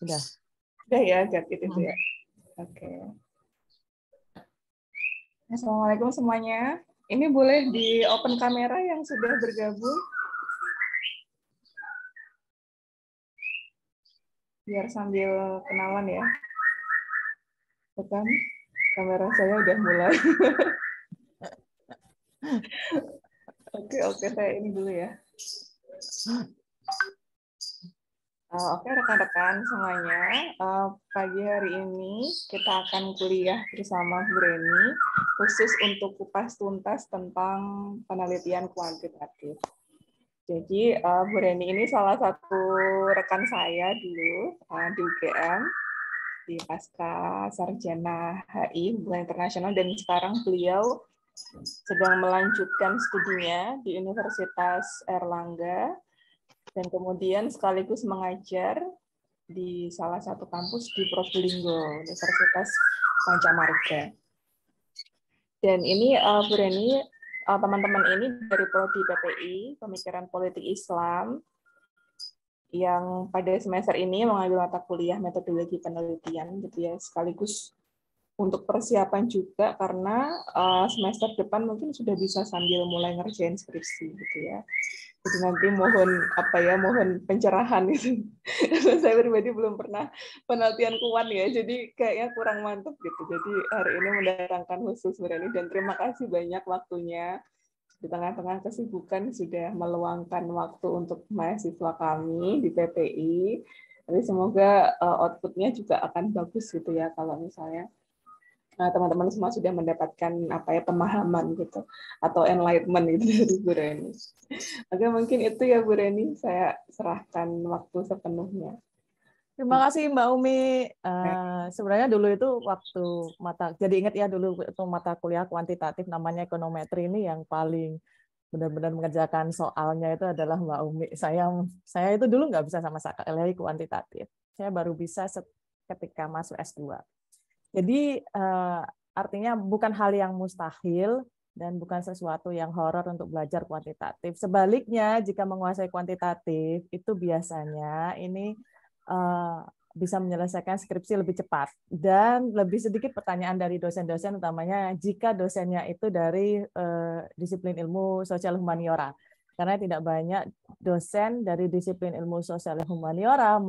Sudah. Udah ya, Gat, itu ya. Oke. Assalamualaikum semuanya. Ini boleh di open kamera yang sudah bergabung? Biar sambil kenalan ya. Bukan, kamera saya udah mulai. Oke, saya ini dulu ya. Oke, rekan-rekan semuanya, pagi hari ini kita akan kuliah bersama Bu Reni, khusus untuk kupas tuntas tentang penelitian kuantitatif. Jadi Bu Reni ini salah satu rekan saya dulu di UGM, di Pasca Sarjana HI, Hubungan Internasional, dan sekarang beliau sedang melanjutkan studinya di Universitas Airlangga, dan kemudian sekaligus mengajar di salah satu kampus di Probolinggo, Universitas Pancamarga. Dan ini Bu Reni, teman-teman ini dari Prodi PPI, Pemikiran Politik Islam, yang pada semester ini mengambil mata kuliah metodologi penelitian, gitu ya, sekaligus untuk persiapan juga karena semester depan mungkin sudah bisa sambil mulai ngerjain skripsi, gitu ya. Jadi nanti mohon pencerahan gitu. Saya pribadi belum pernah penelitian kuan ya, jadi kayaknya kurang mantap gitu. Jadi hari ini mendatangkan khusus Berani, dan terima kasih banyak waktunya di tengah-tengah kesibukan sudah meluangkan waktu untuk mahasiswa kami di PPI. Tapi semoga outputnya juga akan bagus gitu ya kalau misalnya teman-teman semua sudah mendapatkan pemahaman gitu atau enlightenment gitu dari Bu Reni. Oke, mungkin itu ya Bu Reni, saya serahkan waktu sepenuhnya. Terima kasih Mbak Umi. Sebenarnya dulu itu waktu jadi ingat ya dulu itu mata kuliah kuantitatif namanya ekonometri ini yang paling benar-benar mengerjakan soalnya itu adalah Mbak Umi. Saya itu dulu nggak bisa sama sekali kuantitatif. Saya baru bisa ketika masuk S2. Jadi artinya bukan hal yang mustahil dan bukan sesuatu yang horor untuk belajar kuantitatif. Sebaliknya, jika menguasai kuantitatif itu biasanya ini bisa menyelesaikan skripsi lebih cepat dan lebih sedikit pertanyaan dari dosen-dosen, utamanya jika dosennya itu dari disiplin ilmu sosial humaniora. Karena tidak banyak dosen dari disiplin ilmu sosial humaniora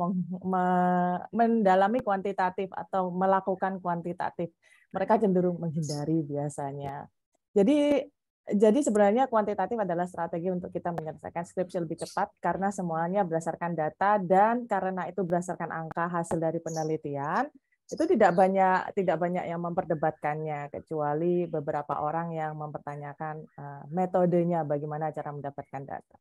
mendalami kuantitatif atau melakukan kuantitatif. Mereka cenderung menghindari biasanya. Jadi sebenarnya kuantitatif adalah strategi untuk kita menyelesaikan skripsi lebih cepat karena semuanya berdasarkan data, dan karena itu berdasarkan angka hasil dari penelitian. Itu tidak banyak yang memperdebatkannya kecuali beberapa orang yang mempertanyakan metodenya, bagaimana cara mendapatkan data.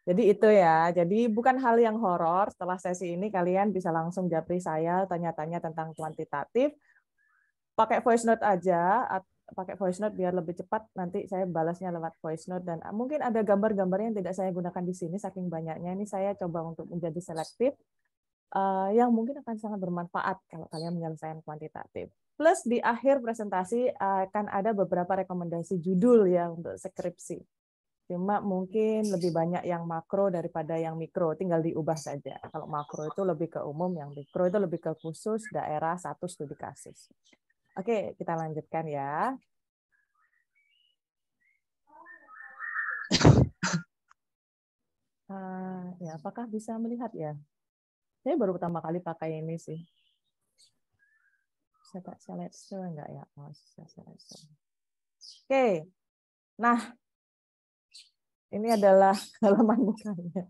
Jadi itu ya. Jadi bukan hal yang horor. Setelah sesi ini kalian bisa langsung japri saya, tanya-tanya tentang kuantitatif. Pakai voice note aja, pakai voice note biar lebih cepat, nanti saya balasnya lewat voice note, dan mungkin ada gambar-gambar yang tidak saya gunakan di sini saking banyaknya. Ini saya coba untuk menjadi selektif yang mungkin akan sangat bermanfaat kalau kalian menyelesaikan kuantitatif. Plus di akhir presentasi akan ada beberapa rekomendasi judul ya untuk skripsi. Cuma mungkin lebih banyak yang makro daripada yang mikro, tinggal diubah saja. Kalau makro itu lebih ke umum, yang mikro itu lebih ke khusus, daerah, satu studi kasus. Oke, kita lanjutkan ya. Ya, apakah bisa melihat ya? Saya baru pertama kali pakai ini sih. Bisa tak slideshow enggak ya? Oh, bisa slideshow. Oke. Nah, ini adalah halaman mukanya.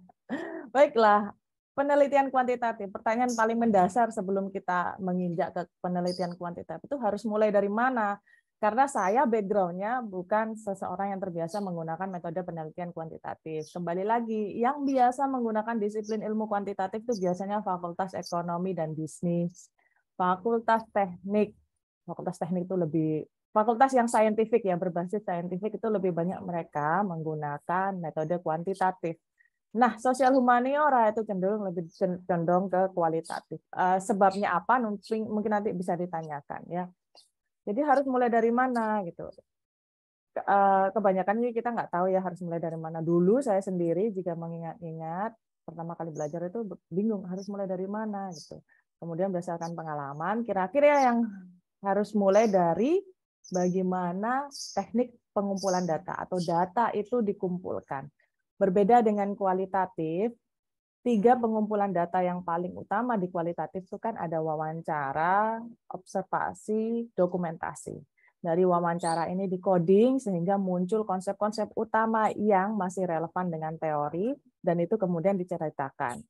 Baiklah, penelitian kuantitatif. Pertanyaan paling mendasar sebelum kita menginjak ke penelitian kuantitatif itu harus mulai dari mana? Karena saya background-nya bukan seseorang yang terbiasa menggunakan metode penelitian kuantitatif. Kembali lagi, yang biasa menggunakan disiplin ilmu kuantitatif itu biasanya fakultas ekonomi dan bisnis, fakultas teknik. Fakultas teknik itu fakultas yang saintifik ya, berbasis saintifik itu lebih banyak mereka menggunakan metode kuantitatif. Nah, sosial humaniora itu cenderung lebih condong ke kualitatif. Sebabnya apa? Mungkin nanti bisa ditanyakan ya. Jadi harus mulai dari mana gitu. Kebanyakan kita nggak tahu ya harus mulai dari mana. Dulu saya sendiri jika mengingat-ingat pertama kali belajar itu bingung harus mulai dari mana gitu. Kemudian berdasarkan pengalaman, kira-kira yang harus mulai dari bagaimana teknik pengumpulan data atau data itu dikumpulkan. Berbeda dengan kualitatif, 3 pengumpulan data yang paling utama di kualitatif itu kan ada wawancara, observasi, dokumentasi. Dari wawancara ini di-coding sehingga muncul konsep-konsep utama yang masih relevan dengan teori, dan itu kemudian diceritakan.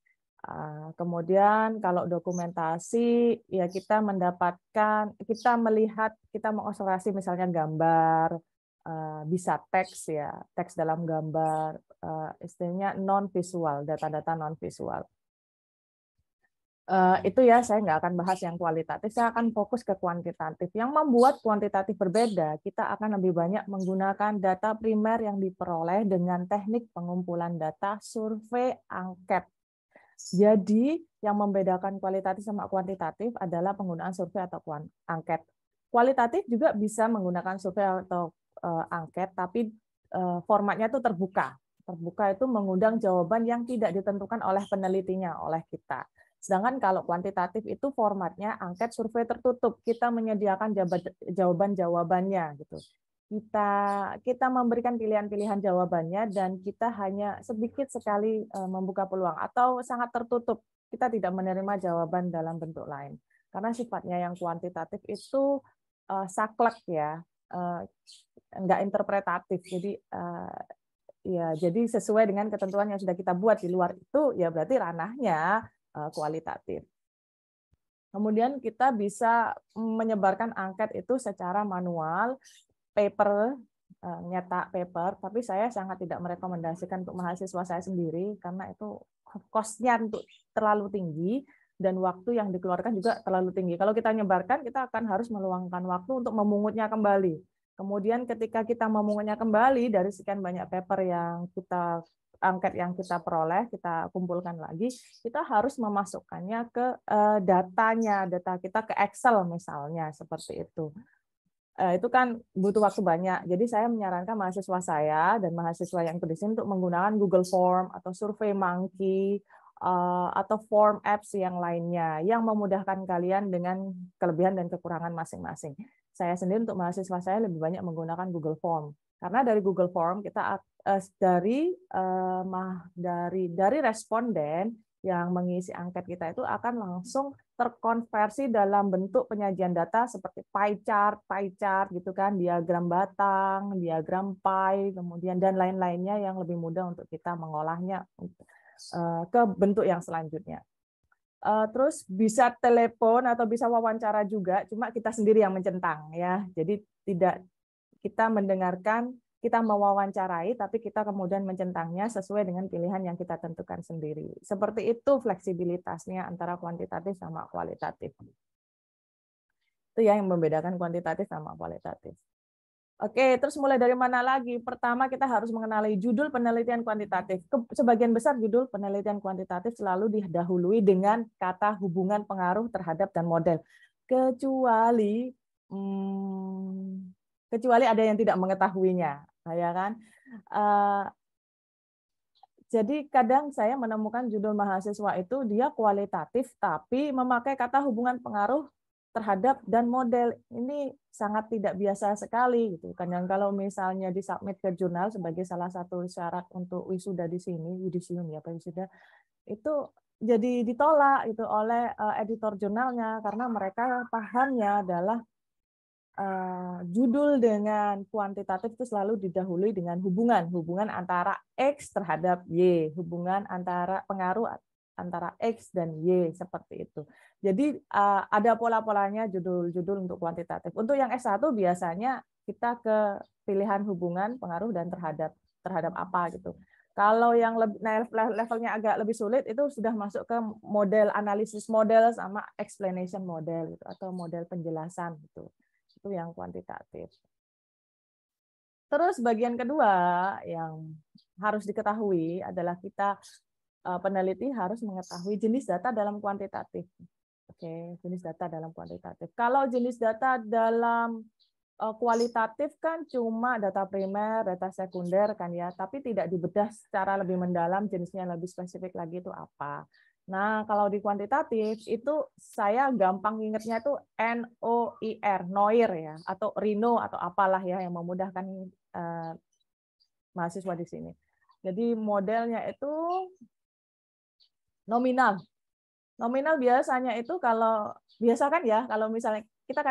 Kemudian kalau dokumentasi, ya kita melihat, kita mengobservasi misalnya gambar, bisa teks ya, teks dalam gambar, istilahnya non visual, data-data non visual. Itu ya, saya nggak akan bahas yang kualitatif, saya akan fokus ke kuantitatif. Yang membuat kuantitatif berbeda, kita akan lebih banyak menggunakan data primer yang diperoleh dengan teknik pengumpulan data survei angket. Jadi yang membedakan kualitatif sama kuantitatif adalah penggunaan survei atau angket. Kualitatif juga bisa menggunakan survei atau angket, tapi formatnya itu terbuka. Terbuka itu mengundang jawaban yang tidak ditentukan oleh penelitinya, oleh kita. Sedangkan kalau kuantitatif itu formatnya angket survei tertutup. Kita menyediakan jawaban-jawabannya gitu. Kita memberikan pilihan-pilihan jawabannya dan kita hanya sedikit sekali membuka peluang atau sangat tertutup. Kita tidak menerima jawaban dalam bentuk lain. Karena sifatnya yang kuantitatif itu saklek ya, enggak interpretatif. Jadi ya, jadi sesuai dengan ketentuan yang sudah kita buat, di luar itu ya berarti ranahnya kualitatif. Kemudian kita bisa menyebarkan angket itu secara manual, paper, nyetak paper, tapi saya sangat tidak merekomendasikan untuk mahasiswa saya sendiri karena itu cost-nya untuk terlalu tinggi dan waktu yang dikeluarkan juga terlalu tinggi. Kalau kita nyebarkan, kita akan harus meluangkan waktu untuk memungutnya kembali. Kemudian ketika kita memungutnya kembali dari sekian banyak paper yang kita angket yang kita peroleh, kita kumpulkan lagi, kita harus memasukkannya ke data kita ke Excel misalnya, seperti itu. Itu kan butuh waktu banyak. Jadi saya menyarankan mahasiswa saya dan mahasiswa yang di sini untuk menggunakan Google Form atau SurveyMonkey atau form apps yang lainnya yang memudahkan kalian dengan kelebihan dan kekurangan masing-masing. Saya sendiri untuk mahasiswa saya lebih banyak menggunakan Google Form karena dari Google Form kita dari responden yang mengisi angket kita itu akan langsung terkonversi dalam bentuk penyajian data seperti pie chart gitu kan, diagram batang, diagram pie, kemudian dan lain-lainnya yang lebih mudah untuk kita mengolahnya ke bentuk yang selanjutnya. Terus bisa telepon atau bisa wawancara juga, cuma kita sendiri yang mencentang ya. Jadi tidak kita mendengarkan, kita mewawancarai, tapi kita kemudian mencentangnya sesuai dengan pilihan yang kita tentukan sendiri. Seperti itu fleksibilitasnya antara kuantitatif sama kualitatif. Itu ya yang membedakan kuantitatif sama kualitatif. Oke, terus mulai dari mana lagi? Pertama, kita harus mengenali judul penelitian kuantitatif. Sebagian besar judul penelitian kuantitatif selalu didahului dengan kata hubungan pengaruh terhadap dan model. Kecuali ada yang tidak mengetahuinya, ya kan? Jadi kadang saya menemukan judul mahasiswa itu dia kualitatif tapi memakai kata hubungan pengaruh terhadap dan model. Ini sangat tidak biasa sekali gitu kan. Yang kalau misalnya disubmit ke jurnal sebagai salah satu syarat untuk wisuda di sini, yudisium ya Pak wisuda, itu jadi ditolak itu oleh editor jurnalnya karena mereka pahamnya adalah judul dengan kuantitatif itu selalu didahului dengan hubungan antara X terhadap Y, hubungan antara pengaruh antara X dan Y, seperti itu. Jadi ada pola-polanya judul-judul untuk kuantitatif. Untuk yang S1 biasanya kita ke pilihan hubungan, pengaruh, dan terhadap apa gitu. Kalau yang levelnya agak lebih sulit itu sudah masuk ke model analisis model sama explanation model gitu, atau model penjelasan gitu. Itu yang kuantitatif. Terus bagian kedua yang harus diketahui adalah kita peneliti harus mengetahui jenis data dalam kuantitatif. Oke, jenis data dalam kuantitatif. Kalau jenis data dalam kualitatif kan cuma data primer, data sekunder kan ya, tapi tidak dibedah secara lebih mendalam jenisnya lebih spesifik lagi itu apa. Nah, kalau di kuantitatif itu saya gampang ingetnya itu NOIR, NOIR ya, atau RINO atau apalah ya yang memudahkan mahasiswa di sini. Jadi modelnya itu nominal. Nominal biasanya itu kalau biasa kan ya, kalau misalnya kita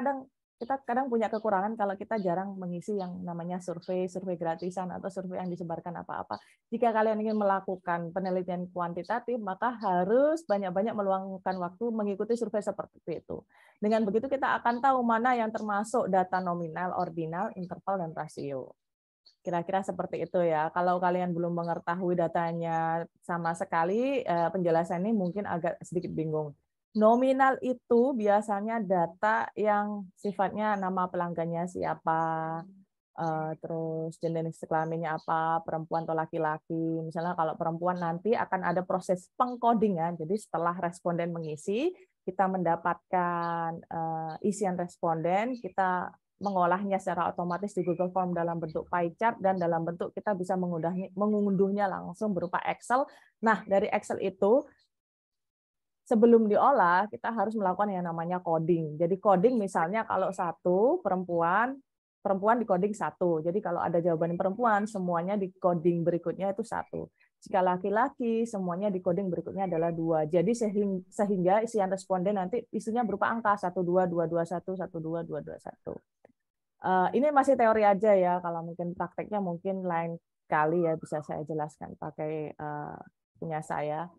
kadang punya kekurangan kalau kita jarang mengisi yang namanya survei gratisan atau survei yang disebarkan apa-apa. Jika kalian ingin melakukan penelitian kuantitatif, maka harus banyak-banyak meluangkan waktu mengikuti survei seperti itu. Dengan begitu kita akan tahu mana yang termasuk data nominal, ordinal, interval, dan rasio. Kira-kira seperti itu ya. Kalau kalian belum mengetahui datanya sama sekali, penjelasan ini mungkin agak sedikit bingung. Nominal itu biasanya data yang sifatnya nama pelanggannya siapa, terus jenis kelaminnya apa, perempuan atau laki-laki. Misalnya kalau perempuan nanti akan ada proses pengkodingan. Jadi setelah responden mengisi, kita mendapatkan isian responden, kita mengolahnya secara otomatis di Google Form dalam bentuk pie chart dan dalam bentuk kita bisa mengunduhnya langsung berupa Excel. Nah, dari Excel itu sebelum diolah kita harus melakukan yang namanya coding. Jadi coding misalnya kalau satu perempuan di coding satu. Jadi kalau ada jawaban perempuan semuanya di coding berikutnya itu satu. Jika laki-laki semuanya di coding berikutnya adalah dua. Jadi sehingga isian responden nanti isinya berupa angka 12221 12221. Ini masih teori aja ya, kalau mungkin prakteknya mungkin lain kali ya bisa saya jelaskan pakai punya saya.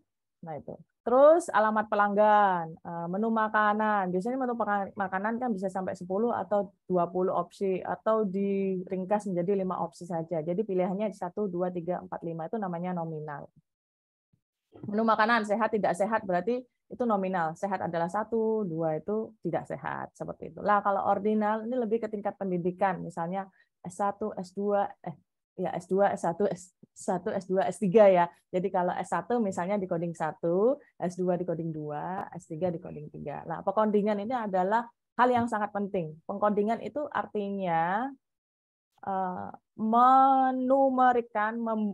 Nah itu. Terus alamat pelanggan, menu makanan. Biasanya menu makanan kan bisa sampai 10 atau 20 opsi atau diringkas menjadi 5 opsi saja. Jadi pilihannya 1, 2, 3, 4, 5 itu namanya nominal. Menu makanan sehat tidak sehat berarti itu nominal. Sehat adalah 1, 2 itu tidak sehat seperti itu. Lah kalau ordinal ini lebih ke tingkat pendidikan, misalnya S1, S2, S2, S1, S1, S2, S3 ya. Jadi kalau S1 misalnya di coding 1, S2 di coding 2, S3 di coding 3. Nah, pengkodingan ini adalah hal yang sangat penting. Pengkodingan itu artinya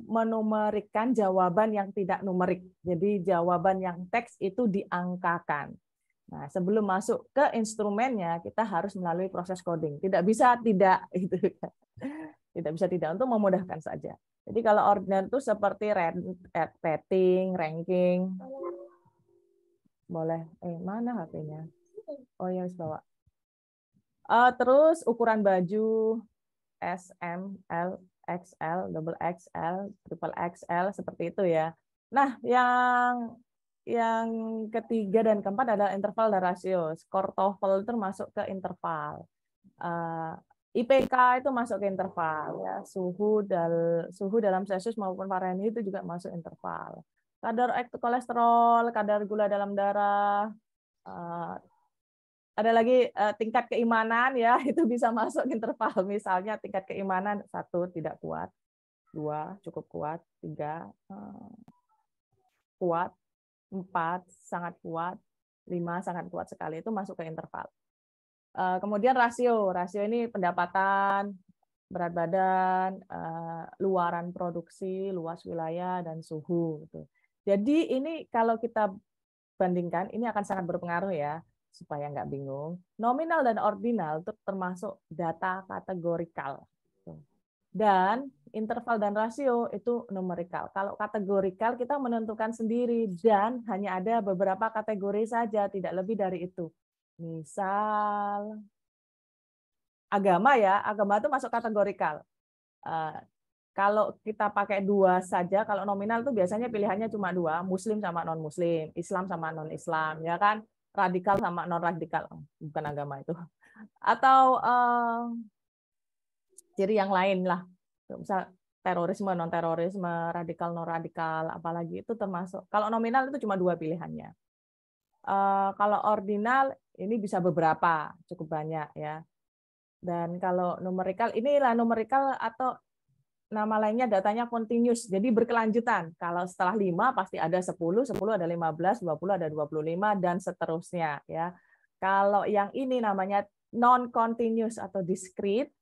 menumerikan jawaban yang tidak numerik. Jadi jawaban yang teks itu diangkakan. Nah, sebelum masuk ke instrumennya kita harus melalui proses coding. Tidak bisa tidak itu. Tidak bisa tidak, untuk memudahkan saja. Jadi kalau ordinal itu seperti rating, ranking. Boleh. Mana HP-nya? Oh ya, bawa. Terus ukuran baju S, M, L, XL, double XL, triple XL seperti itu ya. Nah, yang ketiga dan keempat adalah interval dan rasio. Skor TOEFL itu masuk ke interval. IPK itu masuk ke interval ya. Suhu dalam Celsius maupun Fahrenheit itu juga masuk interval. Kadar kolesterol, kadar gula dalam darah, ada lagi tingkat keimanan ya, itu bisa masuk interval. Misalnya tingkat keimanan 1 tidak kuat, 2 cukup kuat, 3 kuat, 4 sangat kuat, 5 sangat kuat sekali, itu masuk ke interval. Kemudian rasio ini pendapatan, berat badan, luaran produksi, luas wilayah, dan suhu. Jadi ini kalau kita bandingkan, ini akan sangat berpengaruh ya, supaya nggak bingung. Nominal dan ordinal itu termasuk data kategorikal. Dan interval dan rasio itu numerikal. Kalau kategorikal kita menentukan sendiri dan hanya ada beberapa kategori saja, tidak lebih dari itu. Misal agama ya, agama itu masuk kategorikal. Kalau kita pakai 2 saja, kalau nominal itu biasanya pilihannya cuma 2, Muslim sama non-Muslim, Islam sama non-Islam, ya kan? Radikal sama non-radikal, bukan agama itu. Atau ciri yang lain lah, misal terorisme, non-terorisme, radikal, non-radikal, apalagi itu termasuk. Kalau nominal itu cuma 2 pilihannya. Kalau ordinal ini bisa beberapa, cukup banyak ya. Dan kalau numerikal, inilah numerikal atau nama lainnya datanya continuous, jadi berkelanjutan. Kalau setelah 5 pasti ada 10 ada 15, 20 ada 25, dan seterusnya. Ya. Kalau yang ini namanya non-continuous atau discrete,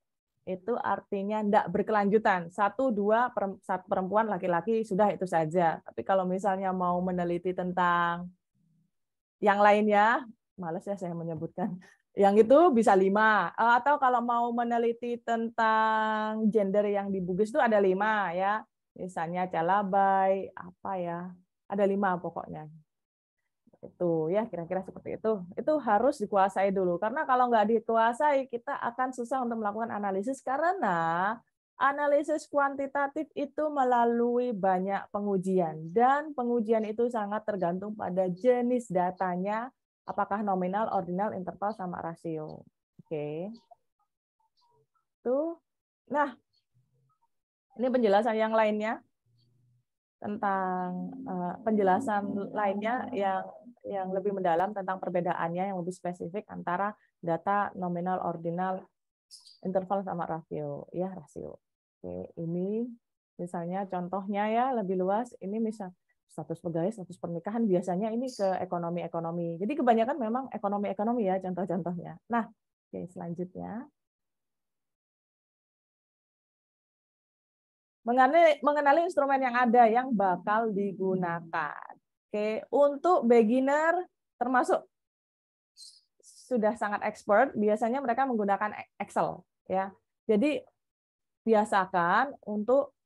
itu artinya tidak berkelanjutan. 1, 2, satu perempuan, laki-laki, sudah itu saja. Tapi kalau misalnya mau meneliti tentang yang lainnya, malas ya saya menyebutkan. Yang itu bisa 5. Atau kalau mau meneliti tentang gender yang di Bugis itu ada 5 ya. Misalnya Calabai, apa ya, ada 5 pokoknya. Itu ya kira-kira seperti itu. Itu harus dikuasai dulu karena kalau nggak dikuasai kita akan susah untuk melakukan analisis karena analisis kuantitatif itu melalui banyak pengujian dan pengujian itu sangat tergantung pada jenis datanya apakah nominal, ordinal, interval sama rasio. Oke. Tuh. Nah, ini penjelasan yang lainnya tentang penjelasan lainnya yang lebih mendalam tentang perbedaannya yang lebih spesifik antara data nominal, ordinal, interval sama rasio. Ya, rasio. Oke, ini misalnya contohnya ya lebih luas. Ini misal status pegawai, status pernikahan biasanya ini ke ekonomi-ekonomi. Jadi kebanyakan memang ekonomi-ekonomi ya contoh-contohnya. Nah, oke, selanjutnya. Mengenali instrumen yang ada yang bakal digunakan. Oke, untuk beginner termasuk sudah sangat expert, biasanya mereka menggunakan Excel ya. Jadi biasakan untuk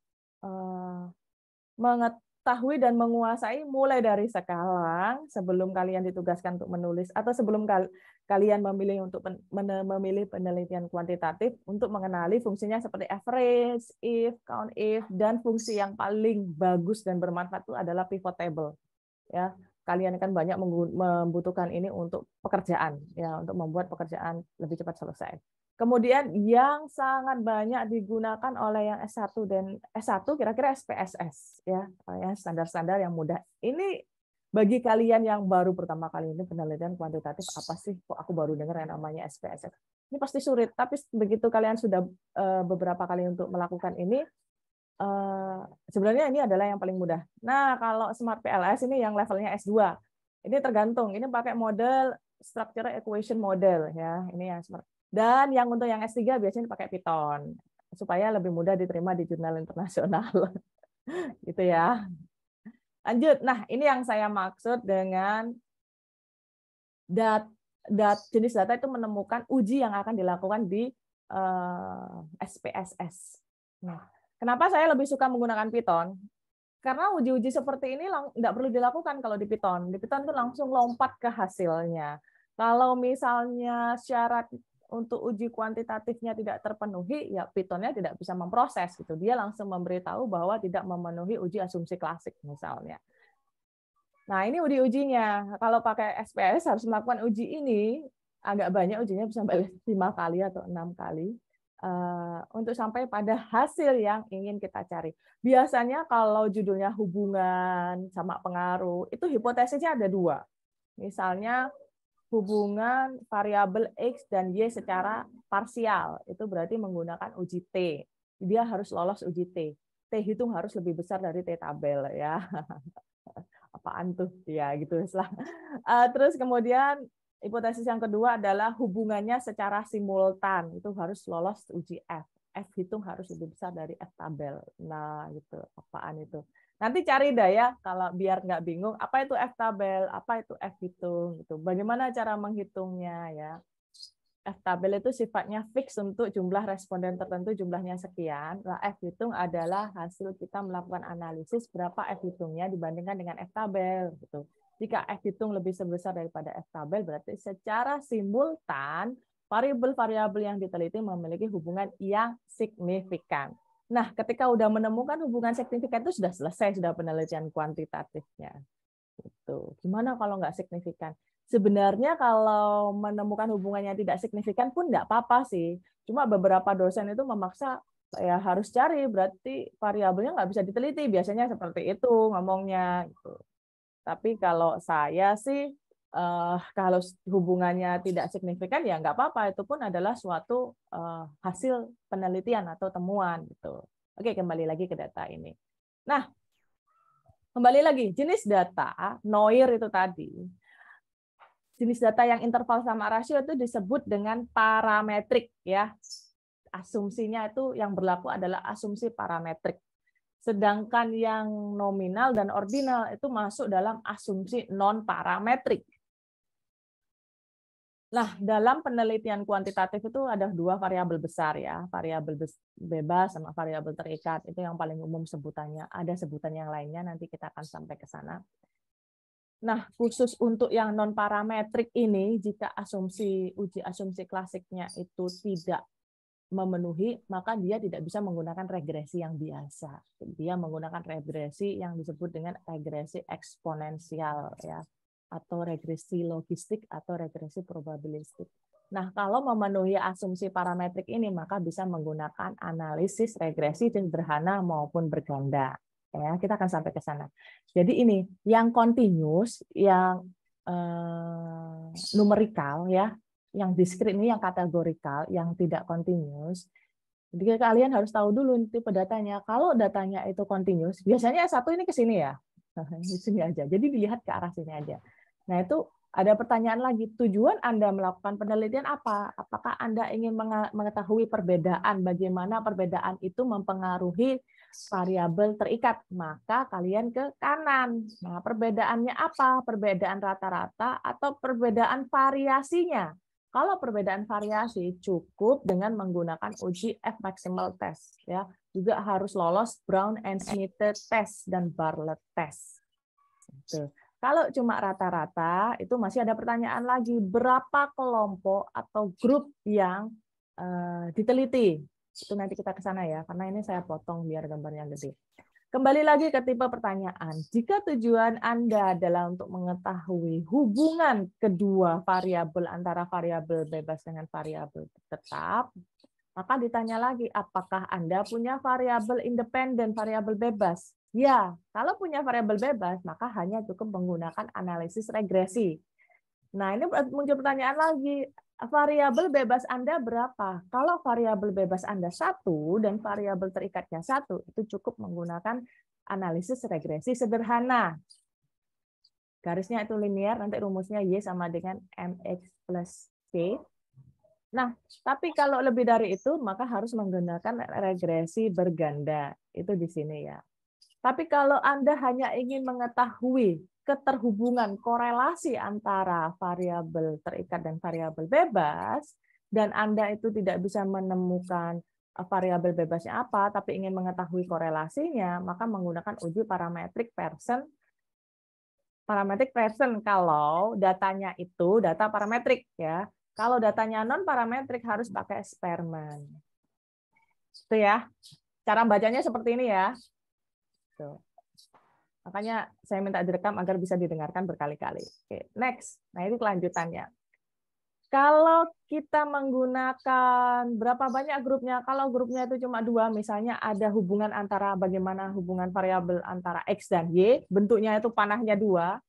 mengetahui dan menguasai mulai dari sekarang sebelum kalian ditugaskan untuk menulis atau sebelum kalian memilih untuk memilih penelitian kuantitatif untuk mengenali fungsinya seperti average, if, count if, dan fungsi yang paling bagus dan bermanfaat itu adalah pivot table. Ya, kalian kan banyak membutuhkan ini untuk pekerjaan, ya, untuk membuat pekerjaan lebih cepat selesai. Kemudian yang sangat banyak digunakan oleh yang S1 dan S1 kira-kira SPSS, ya, standar-standar yang mudah. Ini bagi kalian yang baru pertama kali ini penelitian kuantitatif, apa sih kok aku baru dengar yang namanya SPSS? Ini pasti sulit, tapi begitu kalian sudah beberapa kali untuk melakukan ini, sebenarnya ini adalah yang paling mudah. Nah, kalau Smart PLS ini yang levelnya S2. Ini tergantung, ini pakai model structure equation model ya. Ini yang Smart. Dan yang untuk yang S3 biasanya pakai Python supaya lebih mudah diterima di jurnal internasional. Gitu ya. Lanjut. Nah, ini yang saya maksud dengan jenis data itu menemukan uji yang akan dilakukan di SPSS. Nah, kenapa saya lebih suka menggunakan Python? Karena uji-uji seperti ini tidak perlu dilakukan kalau di Python. Di Python itu langsung lompat ke hasilnya. Kalau misalnya syarat untuk uji kuantitatifnya tidak terpenuhi, ya Python-nya tidak bisa memproses gitu. Dia langsung memberitahu bahwa tidak memenuhi uji asumsi klasik misalnya. Nah, ini uji-ujinya. Kalau pakai SPS harus melakukan uji ini, agak banyak ujinya bisa 5 kali atau 6 kali. Untuk sampai pada hasil yang ingin kita cari. Biasanya kalau judulnya hubungan sama pengaruh, itu hipotesisnya ada 2. Misalnya hubungan variabel X dan Y secara parsial, itu berarti menggunakan uji T. Dia harus lolos uji T. T hitung harus lebih besar dari T tabel ya. Apaan tuh? Ya gitu lah. Terus kemudian hipotesis yang kedua adalah hubungannya secara simultan. Itu harus lolos uji F. F hitung harus lebih besar dari F tabel. Nah, gitu. Apaan itu? Nanti cari dah ya, kalau biar nggak bingung, apa itu F tabel, apa itu F hitung, gitu. Bagaimana cara menghitungnya ya? F tabel itu sifatnya fix untuk jumlah responden tertentu, jumlahnya sekian. Nah, F hitung adalah hasil kita melakukan analisis berapa F hitungnya dibandingkan dengan F tabel. Gitu. Jika F hitung lebih sebesar daripada F tabel, berarti secara simultan variabel-variabel yang diteliti memiliki hubungan yang signifikan. Nah, ketika udah menemukan hubungan signifikan itu sudah selesai, sudah penelitian kuantitatifnya. Gitu. Gimana kalau nggak signifikan? Sebenarnya kalau menemukan hubungannya tidak signifikan pun nggak apa-apa sih. Cuma beberapa dosen itu memaksa ya harus cari, berarti variabelnya nggak bisa diteliti. Biasanya seperti itu ngomongnya. Gitu. Tapi kalau saya sih, kalau hubungannya tidak signifikan ya nggak apa-apa. Itu pun adalah suatu hasil penelitian atau temuan. Gitu. Oke, kembali lagi ke data ini. Nah, kembali lagi, jenis data, Noir itu tadi, jenis data yang interval sama rasio itu disebut dengan parametrik ya. asumsinya itu yang berlaku adalah asumsi parametrik. Sedangkan yang nominal dan ordinal itu masuk dalam asumsi non-parametrik. Nah, dalam penelitian kuantitatif itu ada dua variabel besar ya, variabel bebas sama variabel terikat. Itu yang paling umum sebutannya. Ada sebutan yang lainnya, nanti kita akan sampai ke sana. Nah, khusus untuk yang non-parametrik ini, jika uji asumsi klasiknya itu tidak memenuhi, maka dia tidak bisa menggunakan regresi yang biasa. Dia menggunakan regresi yang disebut dengan regresi eksponensial ya, atau regresi logistik atau regresi probabilistik. Nah, kalau memenuhi asumsi parametrik ini, maka bisa menggunakan analisis regresi sederhana maupun berganda. Ya, kita akan sampai ke sana. Jadi ini yang continuous, yang numerikal ya, yang diskrit ini yang kategorikal, yang tidak continuous. Jadi kalian harus tahu dulu tipe datanya. Kalau datanya itu continuous, biasanya satu ini ke sini ya. Di sini aja. Jadi dilihat ke arah sini aja. Nah, itu ada pertanyaan lagi. Tujuan Anda melakukan penelitian apa? Apakah Anda ingin mengetahui perbedaan, bagaimana perbedaan itu mempengaruhi variabel terikat? Maka kalian ke kanan. Nah, perbedaannya apa? Perbedaan rata-rata atau perbedaan variasinya? Kalau perbedaan variasi cukup dengan menggunakan uji F-maximal test, ya. Juga harus lolos Brown and Smith test dan Bartlett test. Gitu. Kalau cuma rata-rata, itu masih ada pertanyaan lagi, berapa kelompok atau grup yang diteliti? Itu nanti kita ke sana ya, karena ini saya potong biar gambarnya gede. Kembali lagi ke tipe pertanyaan. Jika tujuan Anda adalah untuk mengetahui hubungan kedua variabel antara variabel bebas dengan variabel tetap, maka ditanya lagi, apakah Anda punya variabel independen, variabel bebas? Ya, kalau punya variabel bebas, maka hanya cukup menggunakan analisis regresi. Nah, ini muncul pertanyaan lagi, variabel bebas Anda berapa? Kalau variabel bebas Anda 1 dan variabel terikatnya 1, itu cukup menggunakan analisis regresi sederhana. Garisnya itu linear, nanti rumusnya Y sama dengan MX plus C. Nah, tapi kalau lebih dari itu, maka harus menggunakan regresi berganda. Itu di sini ya. Tapi kalau Anda hanya ingin mengetahui keterhubungan korelasi antara variabel terikat dan variabel bebas, dan Anda itu tidak bisa menemukan variabel bebasnya apa, tapi ingin mengetahui korelasinya, maka menggunakan uji parametric Pearson. Parametric Pearson kalau datanya itu data parametrik ya. Kalau datanya non parametrik harus pakai Spearman. Itu ya. Cara bacanya seperti ini ya. Tuh. Makanya saya minta direkam agar bisa didengarkan berkali-kali. Oke, next. Nah, ini kelanjutannya. Kalau kita menggunakan berapa banyak grupnya? Kalau grupnya itu cuma 2, misalnya ada hubungan antara bagaimana hubungan variabel antara X dan Y, bentuknya itu panahnya 2,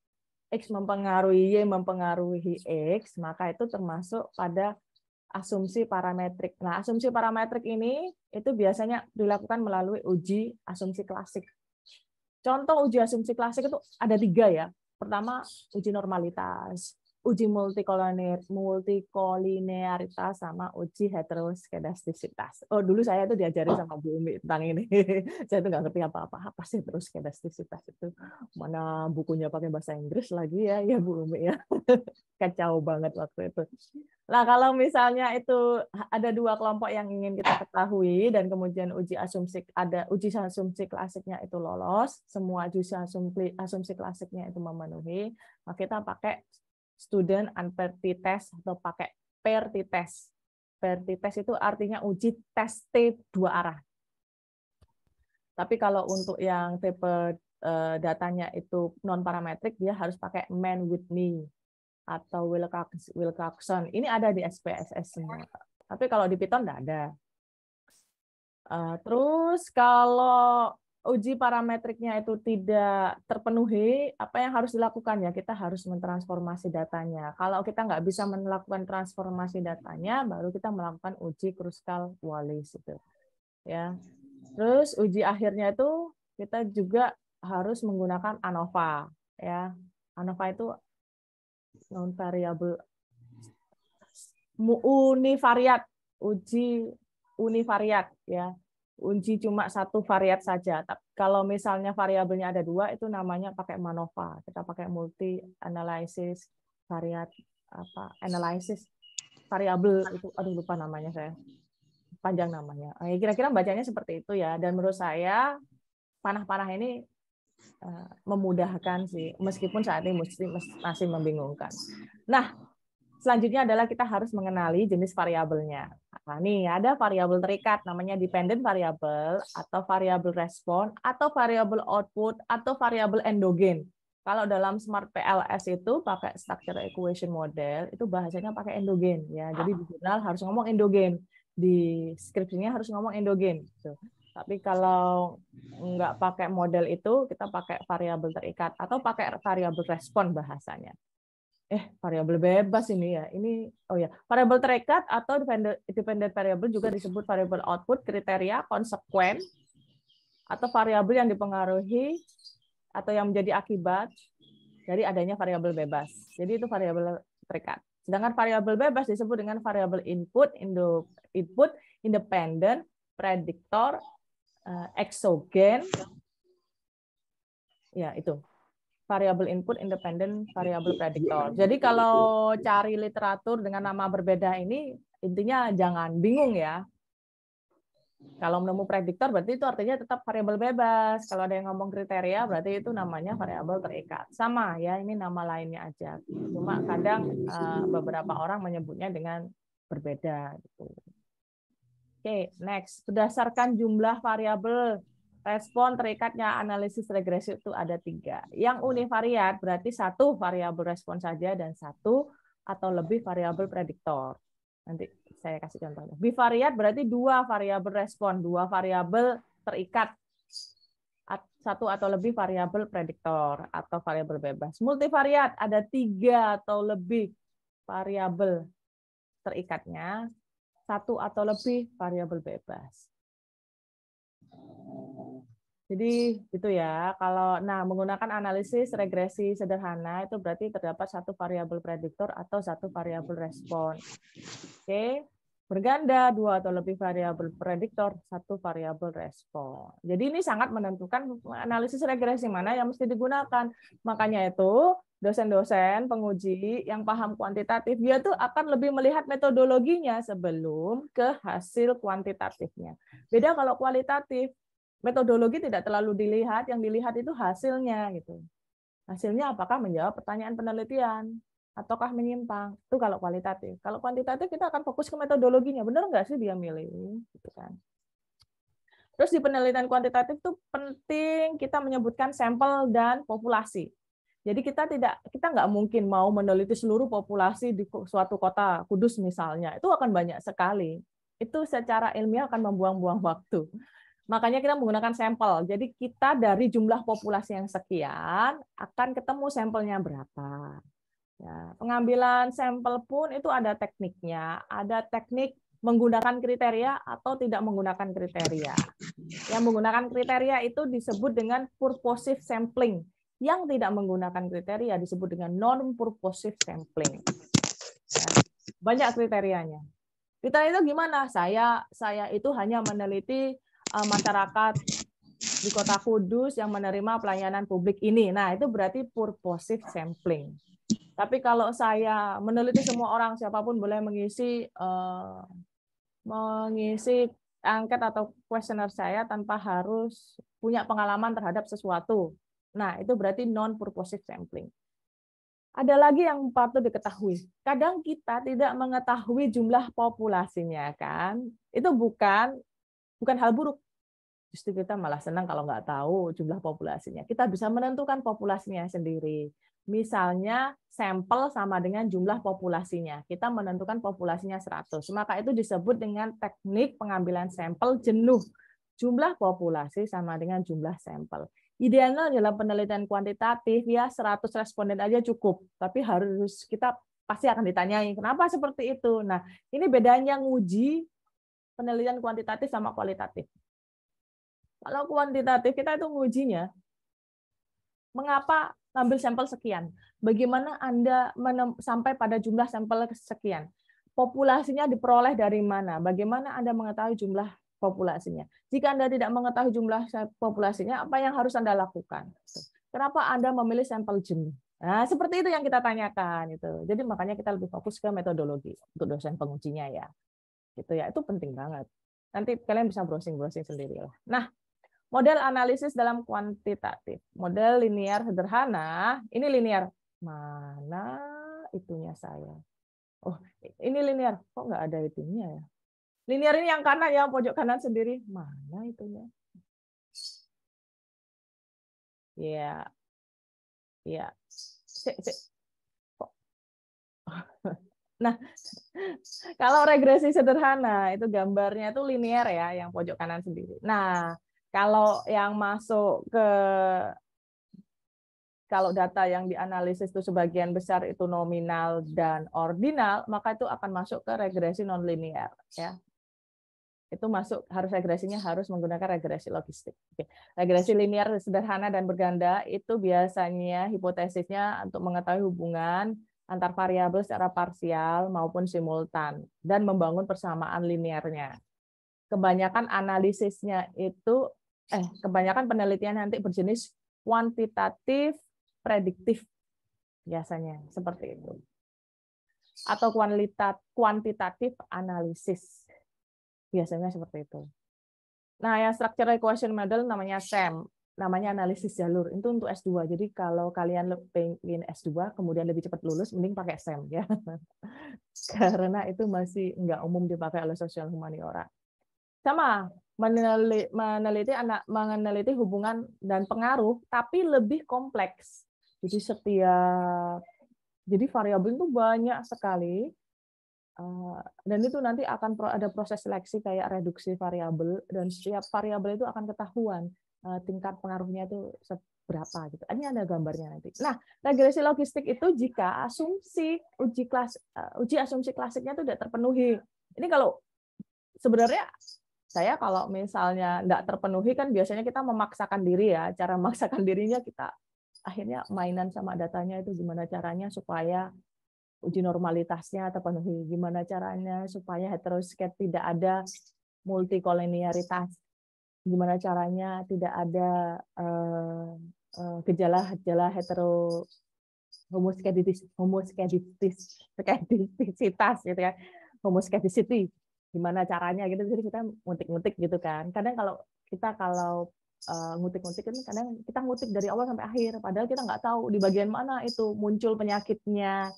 X mempengaruhi Y mempengaruhi X, maka itu termasuk pada asumsi parametrik. Nah, asumsi parametrik ini itu biasanya dilakukan melalui uji asumsi klasik. Contoh uji asumsi klasik itu ada 3 ya. Pertama, uji normalitas, uji multikolinearitas, sama uji heteroskedastisitas. Oh, dulu saya itu diajari sama Bu Umi tentang ini. Saya itu nggak ngerti apa-apa. Apa sih heteroskedastisitas itu? Mana bukunya pakai bahasa Inggris lagi ya, ya Bu Umi ya. Kacau banget waktu itu. Nah, kalau misalnya itu ada 2 kelompok yang ingin kita ketahui dan kemudian uji asumsi klasiknya itu lolos, semua uji asumsi klasiknya itu memenuhi, maka kita pakai student unpaired test atau pakai paired test. Paired test itu artinya uji tes T 2 arah. Tapi kalau untuk yang tipe datanya itu non parametrik, dia harus pakai Man-Whitney atau Wilcoxon. Ini ada di SPSS semua. Tapi kalau di Python nggak ada. Terus kalau uji parametriknya itu tidak terpenuhi, apa yang harus dilakukan ya? Kita harus mentransformasi datanya. Kalau kita nggak bisa melakukan transformasi datanya, baru kita melakukan uji Kruskal-Wallis itu. Ya. Terus uji akhirnya itu kita juga harus menggunakan ANOVA. Ya. ANOVA itu non variable univariat, uji univariat ya. Uji cuma satu variat saja. Kalau misalnya variabelnya ada 2 itu namanya pakai MANOVA. Kita pakai multi analysis variat analisis variabel itu, aduh lupa namanya saya. Panjang namanya. Kira-kira bacanya seperti itu ya. Dan menurut saya panah-panah ini memudahkan sih, meskipun saat ini masih membingungkan. Nah, selanjutnya adalah kita harus mengenali jenis variabelnya. Nah, nih ada variabel terikat namanya dependent variable atau variabel respon atau variabel output atau variabel endogen. Kalau dalam Smart PLS itu pakai structure equation model itu bahasanya pakai endogen ya. Jadi di jurnal harus ngomong endogen, di skripsinya harus ngomong endogen. Gitu. Tapi kalau nggak pakai model itu kita pakai variabel terikat atau pakai variabel respon bahasanya. Variabel bebas ini ya. Ini variabel terikat atau dependent variable juga disebut variabel output, kriteria, konsekuen, atau variabel yang dipengaruhi atau yang menjadi akibat dari adanya variabel bebas. Jadi itu variabel terikat. Sedangkan variabel bebas disebut dengan variabel input, independent, prediktor, exogen. Ya, itu. Variabel input, independent, variabel prediktor. Jadi kalau cari literatur dengan nama berbeda ini, intinya jangan bingung ya. Kalau menemu prediktor berarti itu artinya tetap variabel bebas. Kalau ada yang ngomong kriteria berarti itu namanya variabel terikat. Sama ya, ini nama lainnya aja. Cuma kadang beberapa orang menyebutnya dengan berbeda. Gitu. Oke, next. Berdasarkan jumlah variabel respon terikatnya analisis regresi itu ada 3. Yang univariat berarti 1 variabel respon saja dan 1 atau lebih variabel prediktor. Nanti saya kasih contohnya. Bivariat berarti 2 variabel respon, 2 variabel terikat, 1 atau lebih variabel prediktor atau variabel bebas. Multivariat ada 3 atau lebih variabel terikatnya, 1 atau lebih variabel bebas. Jadi itu ya, kalau menggunakan analisis regresi sederhana itu berarti terdapat 1 variabel prediktor atau 1 variabel respon. Oke, berganda 2 atau lebih variabel prediktor, 1 variabel respon. Jadi ini sangat menentukan analisis regresi mana yang mesti digunakan. Makanya itu dosen-dosen penguji yang paham kuantitatif dia tuh akan lebih melihat metodologinya sebelum ke hasil kuantitatifnya. Beda kalau kualitatif. Metodologi tidak terlalu dilihat, yang dilihat itu hasilnya gitu. Hasilnya apakah menjawab pertanyaan penelitian ataukah menyimpang. Itu kalau kualitatif. Kalau kuantitatif kita akan fokus ke metodologinya. Benar nggak sih dia milih gitu kan. Terus di penelitian kuantitatif itu penting kita menyebutkan sampel dan populasi. Jadi kita nggak mungkin mau meneliti seluruh populasi di suatu kota, Kudus misalnya. Itu akan banyak sekali. Itu secara ilmiah akan membuang-buang waktu. Makanya kita menggunakan sampel. Jadi kita dari jumlah populasi yang sekian akan ketemu sampelnya berapa. Ya, pengambilan sampel pun itu ada tekniknya. Ada teknik menggunakan kriteria atau tidak menggunakan kriteria. Yang menggunakan kriteria itu disebut dengan purposive sampling. Yang tidak menggunakan kriteria disebut dengan non-purposive sampling. Ya, banyak kriterianya. Kriteria itu gimana? Saya itu hanya meneliti masyarakat di Kota Kudus yang menerima pelayanan publik ini. Nah, itu berarti purposive sampling. Tapi kalau saya meneliti semua orang, siapapun boleh mengisi angket atau kuesioner saya tanpa harus punya pengalaman terhadap sesuatu. Nah, itu berarti non-purposive sampling. Ada lagi yang patut diketahui. Kadang kita tidak mengetahui jumlah populasinya, kan? Itu bukan hal buruk. Justru kita malah senang kalau nggak tahu jumlah populasinya. Kita bisa menentukan populasinya sendiri. Misalnya sampel sama dengan jumlah populasinya. Kita menentukan populasinya 100. Maka itu disebut dengan teknik pengambilan sampel jenuh. Jumlah populasi sama dengan jumlah sampel. Idealnya dalam penelitian kuantitatif ya 100 responden aja cukup. Tapi kita pasti akan ditanyai kenapa seperti itu. Nah, ini bedanya nguji penelitian kuantitatif sama kualitatif. Kalau kuantitatif kita itu ngujinya, mengapa ngambil sampel sekian? Bagaimana Anda sampai pada jumlah sampel sekian? populasinya diperoleh dari mana? Bagaimana Anda mengetahui jumlah populasinya? Jika Anda tidak mengetahui jumlah populasinya, apa yang harus Anda lakukan? Kenapa Anda memilih sampel jenuh? Nah, seperti itu yang kita tanyakan itu. Jadi makanya kita lebih fokus ke metodologi untuk dosen pengujinya ya. Gitu ya, itu penting banget. Nanti kalian bisa browsing-browsing sendiri lah. Nah, model analisis dalam kuantitatif. Model linear sederhana, ini linear. Mana itunya saya? Oh, ini linear. Kok nggak ada itunya ya? Linear ini yang kanan ya, pojok kanan sendiri. Mana itunya? Ya, ya. Nah, kalau regresi sederhana itu gambarnya itu linear ya, yang pojok kanan sendiri. Nah, kalau yang masuk ke kalau data yang dianalisis itu sebagian besar itu nominal dan ordinal, maka itu akan masuk ke regresi nonlinear ya. Itu masuk regresinya harus menggunakan regresi logistik. Oke. Regresi linear sederhana dan berganda itu biasanya hipotesisnya untuk mengetahui hubungan antar variabel secara parsial maupun simultan dan membangun persamaan linearnya. Kebanyakan analisisnya itu kebanyakan penelitian nanti berjenis kuantitatif prediktif biasanya seperti itu. Atau kuantitatif analisis. Biasanya seperti itu. Nah, yang structural equation model namanya SEM, namanya analisis jalur. Itu untuk S2. Jadi kalau kalian pengen S2 kemudian lebih cepat lulus, mending pakai SEM ya. Karena itu masih nggak umum dipakai oleh sosial humaniora. Sama meneliti hubungan dan pengaruh, tapi lebih kompleks. Jadi variabel itu banyak sekali. Dan itu nanti akan ada proses seleksi kayak reduksi variabel, dan setiap variabel itu akan ketahuan tingkat pengaruhnya itu seberapa gitu. Ini ada gambarnya nanti. Nah, regresi logistik itu jika uji asumsi klasiknya itu tidak terpenuhi. Ini kalau sebenarnya saya kalau misalnya tidak terpenuhi kan biasanya kita memaksakan diri ya. Cara memaksakan dirinya kita akhirnya mainan sama datanya itu gimana caranya supaya uji normalitasnya terpenuhi. Gimana caranya supaya heterosket tidak ada multikoliniaritas. Gimana caranya tidak ada gejala-gejala homoskedisitas gitu kan. Homoskedicity. Gimana caranya gitu. Jadi kita ngutik-ngutik gitu kan. Kadang kalau ngutik-ngutik kan kadang kita ngutik dari awal sampai akhir, padahal kita nggak tahu di bagian mana itu muncul penyakitnya,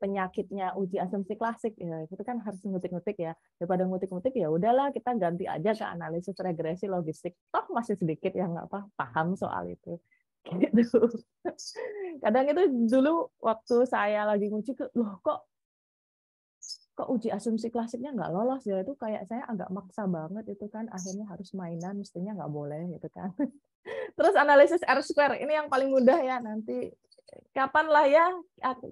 penyakitnya uji asumsi klasik ya, itu kan harus ngutik-ngutik ya. Daripada ngutik-ngutik ya udahlah kita ganti aja ke analisis regresi logistik, toh masih sedikit yang nggak paham soal itu gitu. Kadang itu dulu waktu saya lagi nguji loh kok uji asumsi klasiknya nggak lolos ya, itu kayak saya agak maksa banget itu kan, akhirnya harus mainan, mestinya nggak boleh gitu kan. Terus analisis R-square ini yang paling mudah ya, nanti kapan lah ya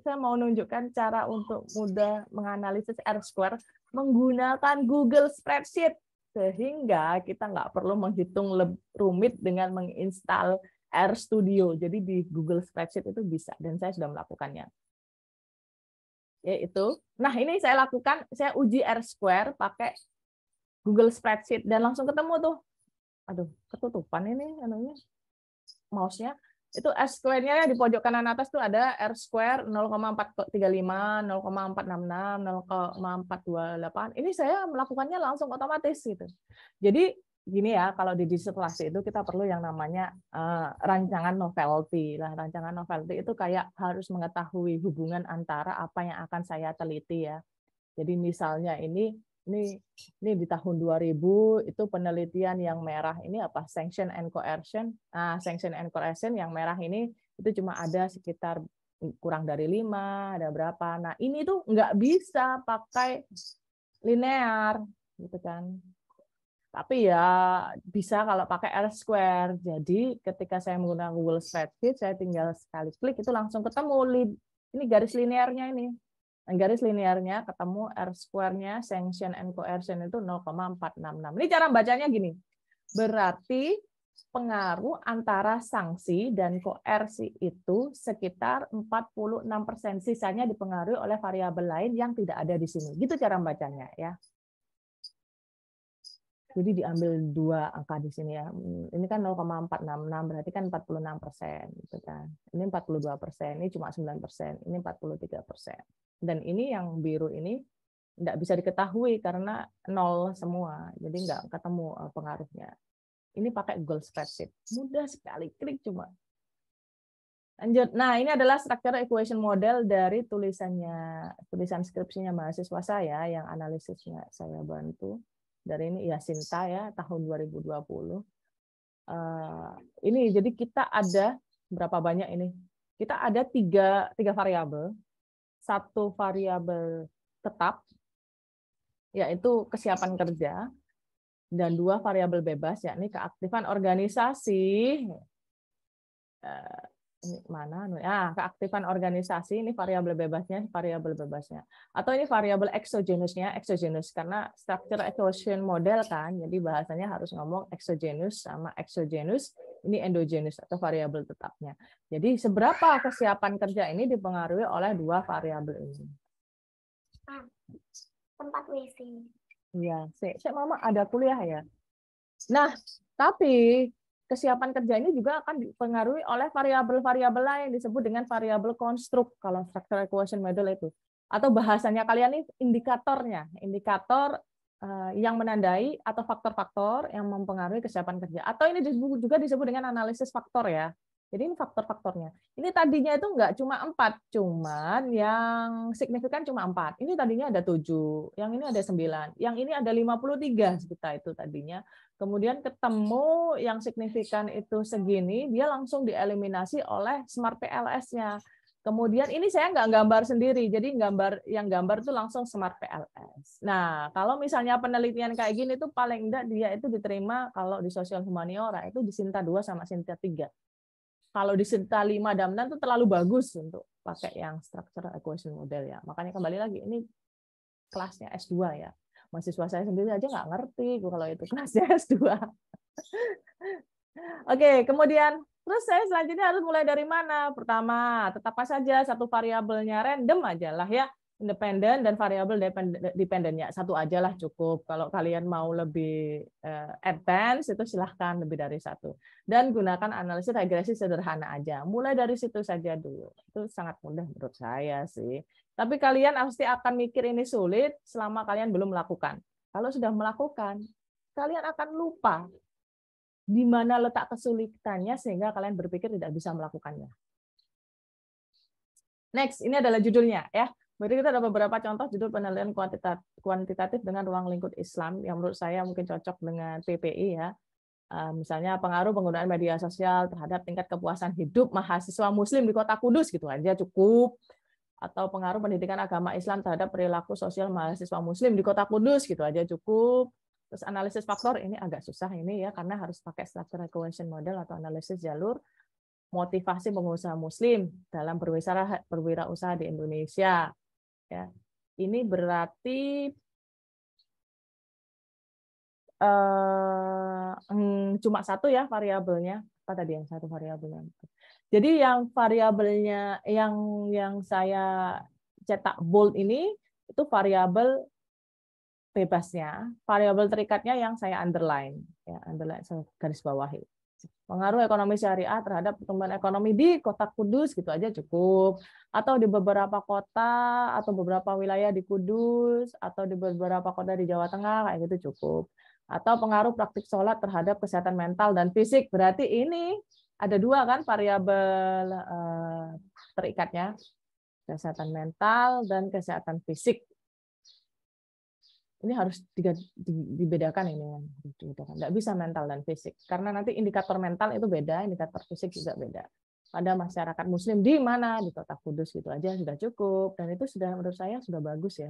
saya mau nunjukkan cara untuk mudah menganalisis R-square menggunakan Google Spreadsheet, sehingga kita nggak perlu menghitung rumit dengan menginstal RStudio. Jadi di Google Spreadsheet itu bisa, dan saya sudah melakukannya. Yaitu, nah ini saya lakukan, saya uji R-square pakai Google Spreadsheet dan langsung ketemu tuh. Aduh, ketutupan ini anunya mouse-nya. Itu R-square-nya di pojok kanan atas tuh ada R-square 0,435, 0,466, 0,428. Ini saya melakukannya langsung otomatis gitu. Jadi gini ya, kalau di disertasi itu kita perlu yang namanya rancangan novelty. Lah, rancangan novelty itu kayak harus mengetahui hubungan antara apa yang akan saya teliti ya. Jadi misalnya ini di tahun 2000 itu penelitian yang merah ini apa, sanction and coercion. Nah, sanction and coercion yang merah ini itu cuma ada sekitar kurang dari 5, ada berapa. Nah, ini tuh nggak bisa pakai linear gitu kan. Tapi ya bisa kalau pakai R-square. Jadi ketika saya menggunakan Google Spreadsheet, saya tinggal sekali klik itu langsung ketemu ini garis linearnya ini. Garis linearnya ketemu R-square-nya sanction and coercion itu 0,466. Ini cara bacanya gini. Berarti pengaruh antara sanksi dan koersi itu sekitar 46%. Sisanya dipengaruhi oleh variabel lain yang tidak ada di sini. Gitu cara membacanya ya. Jadi diambil dua angka di sini ya. Ini kan 0,466 berarti kan 46% gitu kan. Ini 42%, ini cuma 9%, ini 43%. Dan ini yang biru ini tidak bisa diketahui karena nol semua. Jadi nggak ketemu pengaruhnya. Ini pakai Google Spreadsheet. Mudah sekali, klik cuma. Lanjut. Nah, ini adalah structure equation model dari tulisan skripsinya mahasiswa saya yang analisisnya saya bantu. Dari ini ya Sinta ya tahun 2020. Ini jadi kita ada berapa banyak ini? Kita ada tiga variabel. Satu variabel tetap yaitu kesiapan kerja dan dua variabel bebas yakni keaktifan organisasi. Ini mana? Keaktifan organisasi ini variabel bebasnya, Atau ini variabel exogenusnya, karena structure equation model kan, jadi bahasanya harus ngomong exogenus sama exogenus, ini endogenus atau variabel tetapnya. Jadi seberapa kesiapan kerja ini dipengaruhi oleh dua variabel ini. Tempat WC. Iya, Mama ada kuliah ya. Nah, tapi kesiapan kerja ini juga akan dipengaruhi oleh variabel-variabel lain disebut dengan variabel konstruk kalau structure equation model itu. Atau bahasanya kalian ini indikatornya, indikator yang menandai atau faktor-faktor yang mempengaruhi kesiapan kerja. Atau ini juga disebut dengan analisis faktor ya. Jadi ini faktor-faktornya. Ini tadinya itu enggak cuma 4, cuman yang signifikan cuma 4. Ini tadinya ada 7, yang ini ada 9, yang ini ada 53 kita itu tadinya. Kemudian ketemu yang signifikan itu segini, dia langsung dieliminasi oleh Smart PLS-nya. Kemudian ini saya nggak gambar sendiri, jadi yang gambar itu langsung Smart PLS. Nah, kalau misalnya penelitian kayak gini tuh paling enggak dia itu diterima kalau di sosial humaniora itu di Sinta 2 sama Sinta 3. Kalau di Sinta 5 dan 6 itu terlalu bagus untuk pakai yang structure equation model ya. Makanya kembali lagi ini kelasnya S2 ya. Mahasiswa saya sendiri aja nggak ngerti kalau itu kelasnya S2. Oke, kemudian terus saya selanjutnya harus mulai dari mana? Pertama, tetapkan saja satu variabelnya random aja lah ya, independen dan variabel dependennya satu aja lah cukup. Kalau kalian mau lebih advance itu silahkan lebih dari satu. Dan gunakan analisis regresi sederhana aja. Mulai dari situ saja dulu. Itu sangat mudah menurut saya sih. Tapi kalian pasti akan mikir ini sulit selama kalian belum melakukan. Kalau sudah melakukan, kalian akan lupa di mana letak kesulitannya sehingga kalian berpikir tidak bisa melakukannya. Next, ini adalah judulnya ya. Berarti kita ada beberapa contoh judul penelitian kuantitatif dengan ruang lingkup Islam yang menurut saya mungkin cocok dengan PPI ya. Misalnya pengaruh penggunaan media sosial terhadap tingkat kepuasan hidup mahasiswa Muslim di Kota Kudus gitu aja cukup. Atau pengaruh pendidikan agama Islam terhadap perilaku sosial mahasiswa Muslim di Kota Kudus gitu aja cukup. Terus analisis faktor ini agak susah ini ya karena harus pakai structure equation model atau analisis jalur motivasi pengusaha Muslim dalam berwirausaha di Indonesia. Ya, ini berarti cuma satu ya variabelnya. Apa tadi yang satu variabelnya? Jadi yang variabelnya yang saya cetak bold ini itu variabel bebasnya, variabel terikatnya yang saya underline, ya underline saya garis bawahi. Pengaruh ekonomi syariah terhadap pertumbuhan ekonomi di Kota Kudus gitu aja cukup, atau di beberapa kota atau beberapa wilayah di Kudus atau di beberapa kota di Jawa Tengah kayak gitu cukup. Atau pengaruh praktik sholat terhadap kesehatan mental dan fisik. Berarti ini ada dua kan variabel terikatnya, kesehatan mental dan kesehatan fisik. Ini harus dibedakan ini, nggak bisa mental dan fisik karena nanti indikator mental itu beda, indikator fisik juga beda. Pada masyarakat Muslim di mana di Kota Kudus gitu aja sudah cukup dan itu sudah menurut saya sudah bagus ya.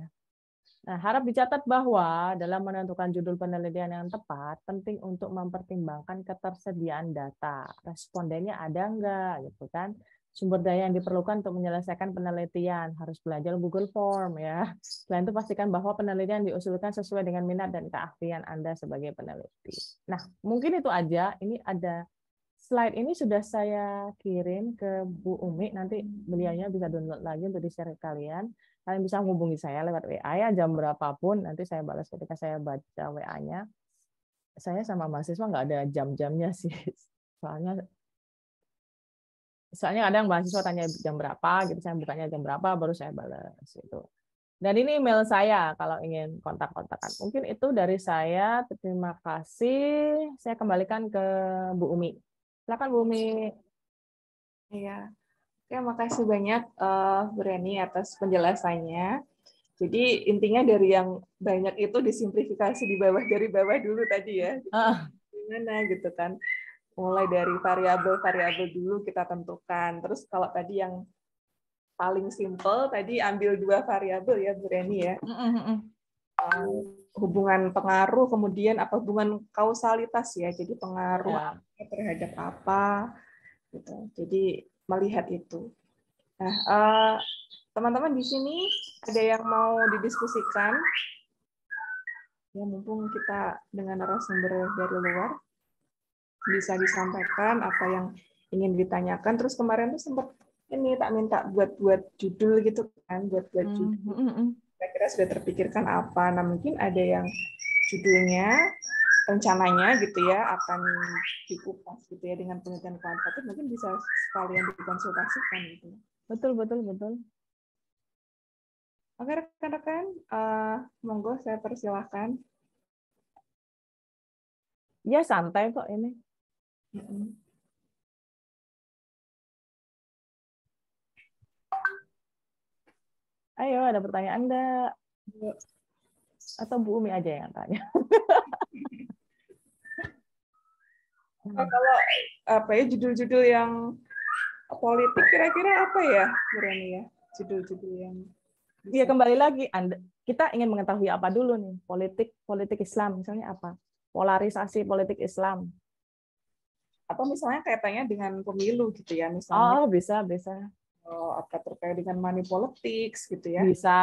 Nah, harap dicatat bahwa dalam menentukan judul penelitian yang tepat, penting untuk mempertimbangkan ketersediaan data. Respondennya ada enggak, gitu kan? sumber daya yang diperlukan untuk menyelesaikan penelitian, harus belajar Google Form ya. Selain itu pastikan bahwa penelitian diusulkan sesuai dengan minat dan keahlian Anda sebagai peneliti. Nah, mungkin itu aja. Ini ada slide ini sudah saya kirim ke Bu Umi, nanti beliaunya bisa download lagi untuk di-share ke kalian. Kalian bisa menghubungi saya lewat WA ya, jam berapapun, nanti saya balas ketika saya baca WA-nya. Saya sama mahasiswa nggak ada jam-jamnya sih, soalnya ada yang mahasiswa tanya jam berapa, gitu, saya bukanya jam berapa, baru saya balas itu. Dan ini email saya kalau ingin kontak-kontakan. Mungkin itu dari saya. Terima kasih. Saya kembalikan ke Bu Umi. Silakan Bu Umi. Iya. Terima kasih banyak Bu Reni atas penjelasannya. Jadi intinya dari yang banyak itu disimplifikasi dari bawah dulu tadi ya. Gimana gitu kan. Mulai dari variabel-variabel dulu kita tentukan. Terus kalau tadi yang paling simple tadi ambil 2 variabel ya Bu Reni ya. Hubungan pengaruh, kemudian hubungan kausalitas ya. Jadi pengaruh terhadap apa gitu. Jadi melihat itu. Nah, teman-teman di sini ada yang mau didiskusikan? Ya, mumpung kita dengan narasumber dari luar, bisa disampaikan apa yang ingin ditanyakan. Terus kemarin tuh sempat ini tak minta buat judul gitu kan, buat judul. Kira-kira sudah terpikirkan apa? Nah, mungkin ada yang judulnya rencananya gitu ya akan dikupas gitu ya dengan penelitian kuantitatif, mungkin bisa sekalian dikonsultasikan gitu. Betul. Oke rekan-rekan, monggo saya persilahkan. Ya santai kok ini. Ayo, ada pertanyaan enggak? Atau Bu Umi aja yang tanya? Kalau apa ya judul-judul yang politik kira-kira apa ya, Bu Reni ya? Judul-judul yang Iya, kembali lagi kita ingin mengetahui apa dulu nih? Politik Islam misalnya apa? Polarisasi politik Islam. Atau misalnya kaitannya dengan pemilu gitu ya, misalnya. Oh, bisa. Apa terkait dengan money politics gitu ya. Bisa,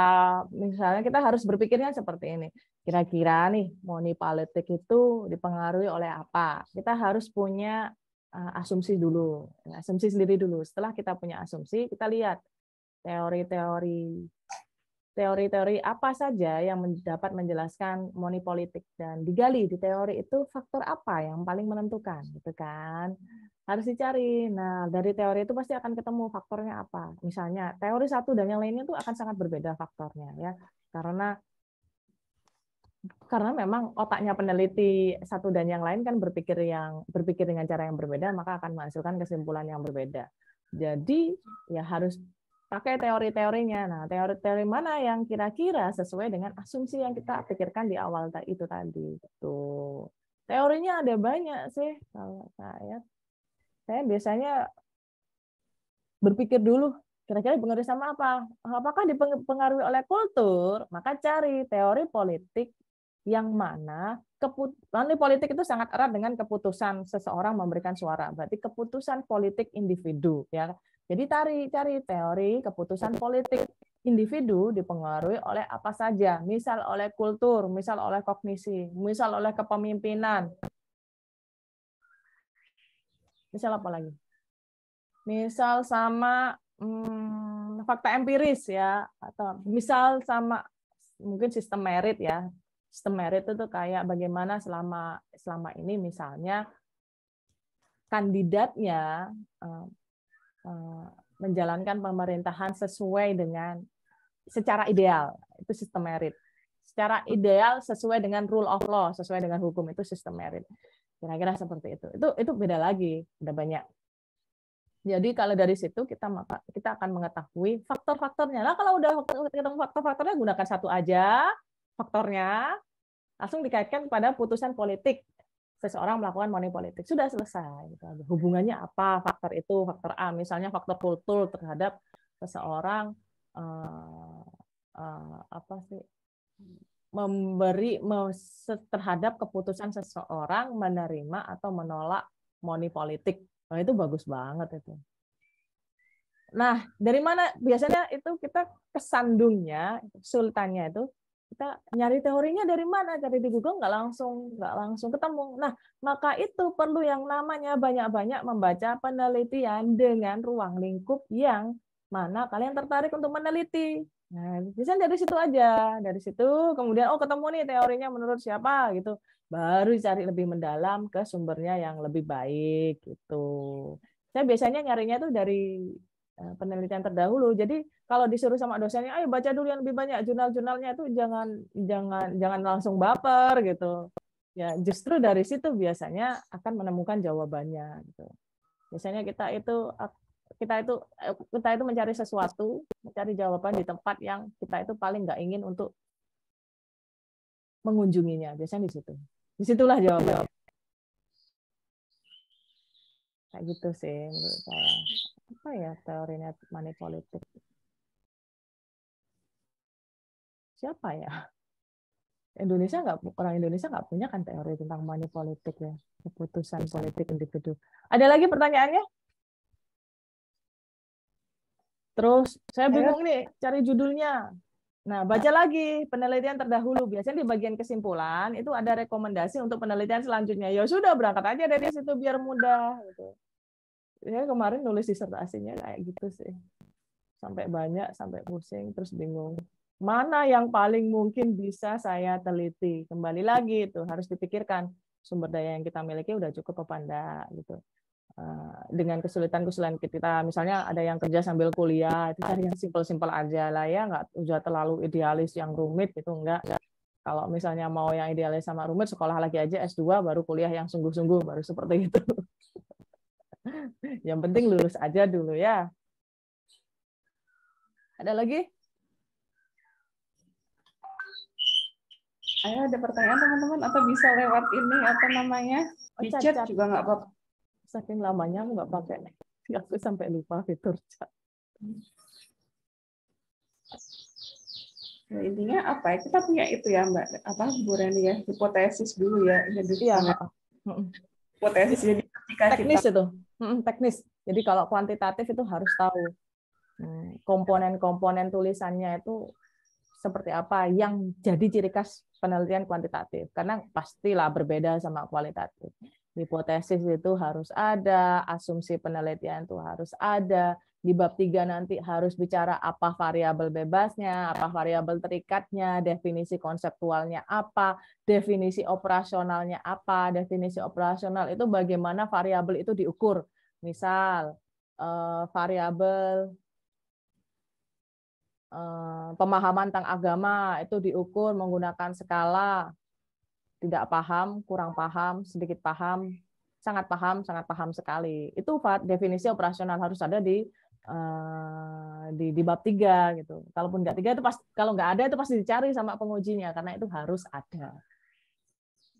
misalnya kita harus berpikirnya seperti ini. Kira-kira nih, money politik itu dipengaruhi oleh apa? Kita harus punya asumsi dulu, asumsi sendiri dulu. Setelah kita punya asumsi, kita lihat teori-teori apa saja yang dapat menjelaskan money politik, dan digali di teori itu faktor apa yang paling menentukan, gitu kan? Harus dicari. Nah, dari teori itu pasti akan ketemu faktornya apa. Misalnya teori satu dan yang lainnya itu akan sangat berbeda faktornya ya, karena memang otaknya peneliti satu dan yang lain kan berpikir dengan cara yang berbeda, maka akan menghasilkan kesimpulan yang berbeda. Jadi ya harus pakai teori-teorinya. Nah, teori-teori mana yang kira-kira sesuai dengan asumsi yang kita pikirkan di awal itu tadi. Tuh. Teorinya ada banyak sih. Kalau saya biasanya berpikir dulu, kira-kira dipengaruhi sama apa? Apakah dipengaruhi oleh kultur? Maka cari teori politik yang mana money politik itu sangat erat dengan keputusan seseorang memberikan suara. Berarti keputusan politik individu ya. Jadi cari teori keputusan politik individu dipengaruhi oleh apa saja. Misal oleh kultur, misal oleh kognisi, misal oleh kepemimpinan. Misal apa lagi? Misal sama fakta empiris ya, atau misal sama mungkin sistem merit ya. Sistem merit itu kayak bagaimana selama ini misalnya kandidatnya menjalankan pemerintahan sesuai dengan secara ideal, itu sistem merit. Secara ideal sesuai dengan rule of law, sesuai dengan hukum, itu sistem merit. Kira-kira seperti itu. Itu beda lagi, ada banyak. Jadi kalau dari situ kita akan mengetahui faktor-faktornya. Nah, kalau udah ketemu faktor-faktornya, gunakan satu aja faktornya, langsung dikaitkan pada putusan politik. Seseorang melakukan money politik, sudah selesai. Hubungannya apa faktor itu? Faktor A, misalnya faktor kultur terhadap seseorang terhadap keputusan seseorang menerima atau menolak money politik. Itu bagus banget itu. Nah, dari mana biasanya itu kita kesandungnya, kesulitannya itu kita nyari teorinya dari mana? Cari di Google nggak langsung ketemu. Nah, maka itu perlu yang namanya banyak-banyak membaca penelitian dengan ruang lingkup yang mana kalian tertarik untuk meneliti. Nah, biasanya dari situ aja. Dari situ kemudian ketemu nih teorinya menurut siapa gitu. Baru cari lebih mendalam ke sumbernya yang lebih baik gitu. Saya biasanya nyarinya tuh dari penelitian terdahulu. Jadi kalau disuruh sama dosennya, ayo baca dulu yang lebih banyak jurnal-jurnalnya itu jangan langsung baper gitu. Ya justru dari situ biasanya akan menemukan jawabannya. Gitu. Biasanya kita itu mencari sesuatu, mencari jawaban di tempat yang kita itu paling nggak ingin untuk mengunjunginya. Biasanya di situ. Disitulah jawabannya. Kayak gitu sih menurut saya. Apa ya teorinya money politik? Siapa ya? Orang Indonesia nggak punya kan teori tentang money politik ya, keputusan politik individu. Ada lagi pertanyaannya? Terus saya bingung nih cari judulnya. Nah, baca lagi penelitian terdahulu. Biasanya di bagian kesimpulan itu ada rekomendasi untuk penelitian selanjutnya. Ya sudah berangkat aja dari situ biar mudah. Gitu. Ya kemarin nulis disertasinya kayak gitu sih. Sampai banyak, sampai pusing, terus bingung. Mana yang paling mungkin bisa saya teliti? Kembali lagi itu harus dipikirkan sumber daya yang kita miliki udah cukup apa enggak gitu. Dengan kesulitan-kesulitan kita, misalnya ada yang kerja sambil kuliah, itu cari yang simpel-simpel aja lah ya, nggak usah terlalu idealis yang rumit itu enggak. Kalau misalnya mau yang idealis sama rumit, sekolah lagi aja S2 baru kuliah yang sungguh-sungguh baru seperti itu. Yang penting lulus aja dulu ya. Ada lagi? Ayo ada pertanyaan teman-teman atau bisa lewat ini apa namanya di chat juga nggak apa-apa. Saking lamanya aku nggak pakai, aku sampai lupa fitur chat. Nah, intinya apa ya? Kita punya itu ya Mbak, apa Bu Reni ya, hipotesis dulu ya. Iya. Hipotesis jadi ketika teknis kita... itu, teknis. Jadi kalau kuantitatif itu harus tahu komponen-komponen tulisannya itu seperti apa yang jadi ciri khas penelitian kuantitatif. Karena pastilah berbeda sama kualitatif. Hipotesis itu harus ada, asumsi penelitian itu harus ada. Di bab 3 nanti harus bicara apa variabel bebasnya, apa variabel terikatnya, definisi konseptualnya apa, definisi operasionalnya apa. Definisi operasional itu bagaimana variabel itu diukur. Misal, variabel pemahaman tentang agama itu diukur menggunakan skala tidak paham, kurang paham, sedikit paham, sangat paham sekali. Itu definisi operasional harus ada di bab 3 gitu. Kalaupun nggak 3 itu kalau nggak ada itu pasti dicari sama pengujinya karena itu harus ada.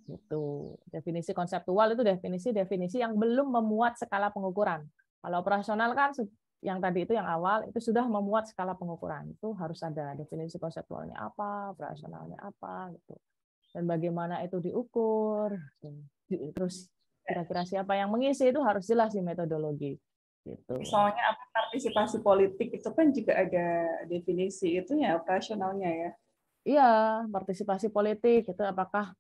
Gitu. Definisi konseptual itu definisi yang belum memuat skala pengukuran. Kalau operasional kan yang tadi itu yang awal itu sudah memuat skala pengukuran. Itu harus ada definisi konseptualnya apa, operasionalnya apa gitu. Dan bagaimana itu diukur. Terus kira-kira siapa yang mengisi itu harus jelas di metodologi. Gitu. Soalnya apa partisipasi politik itu kan juga ada definisi itunya operasionalnya ya. Iya, partisipasi politik itu apakah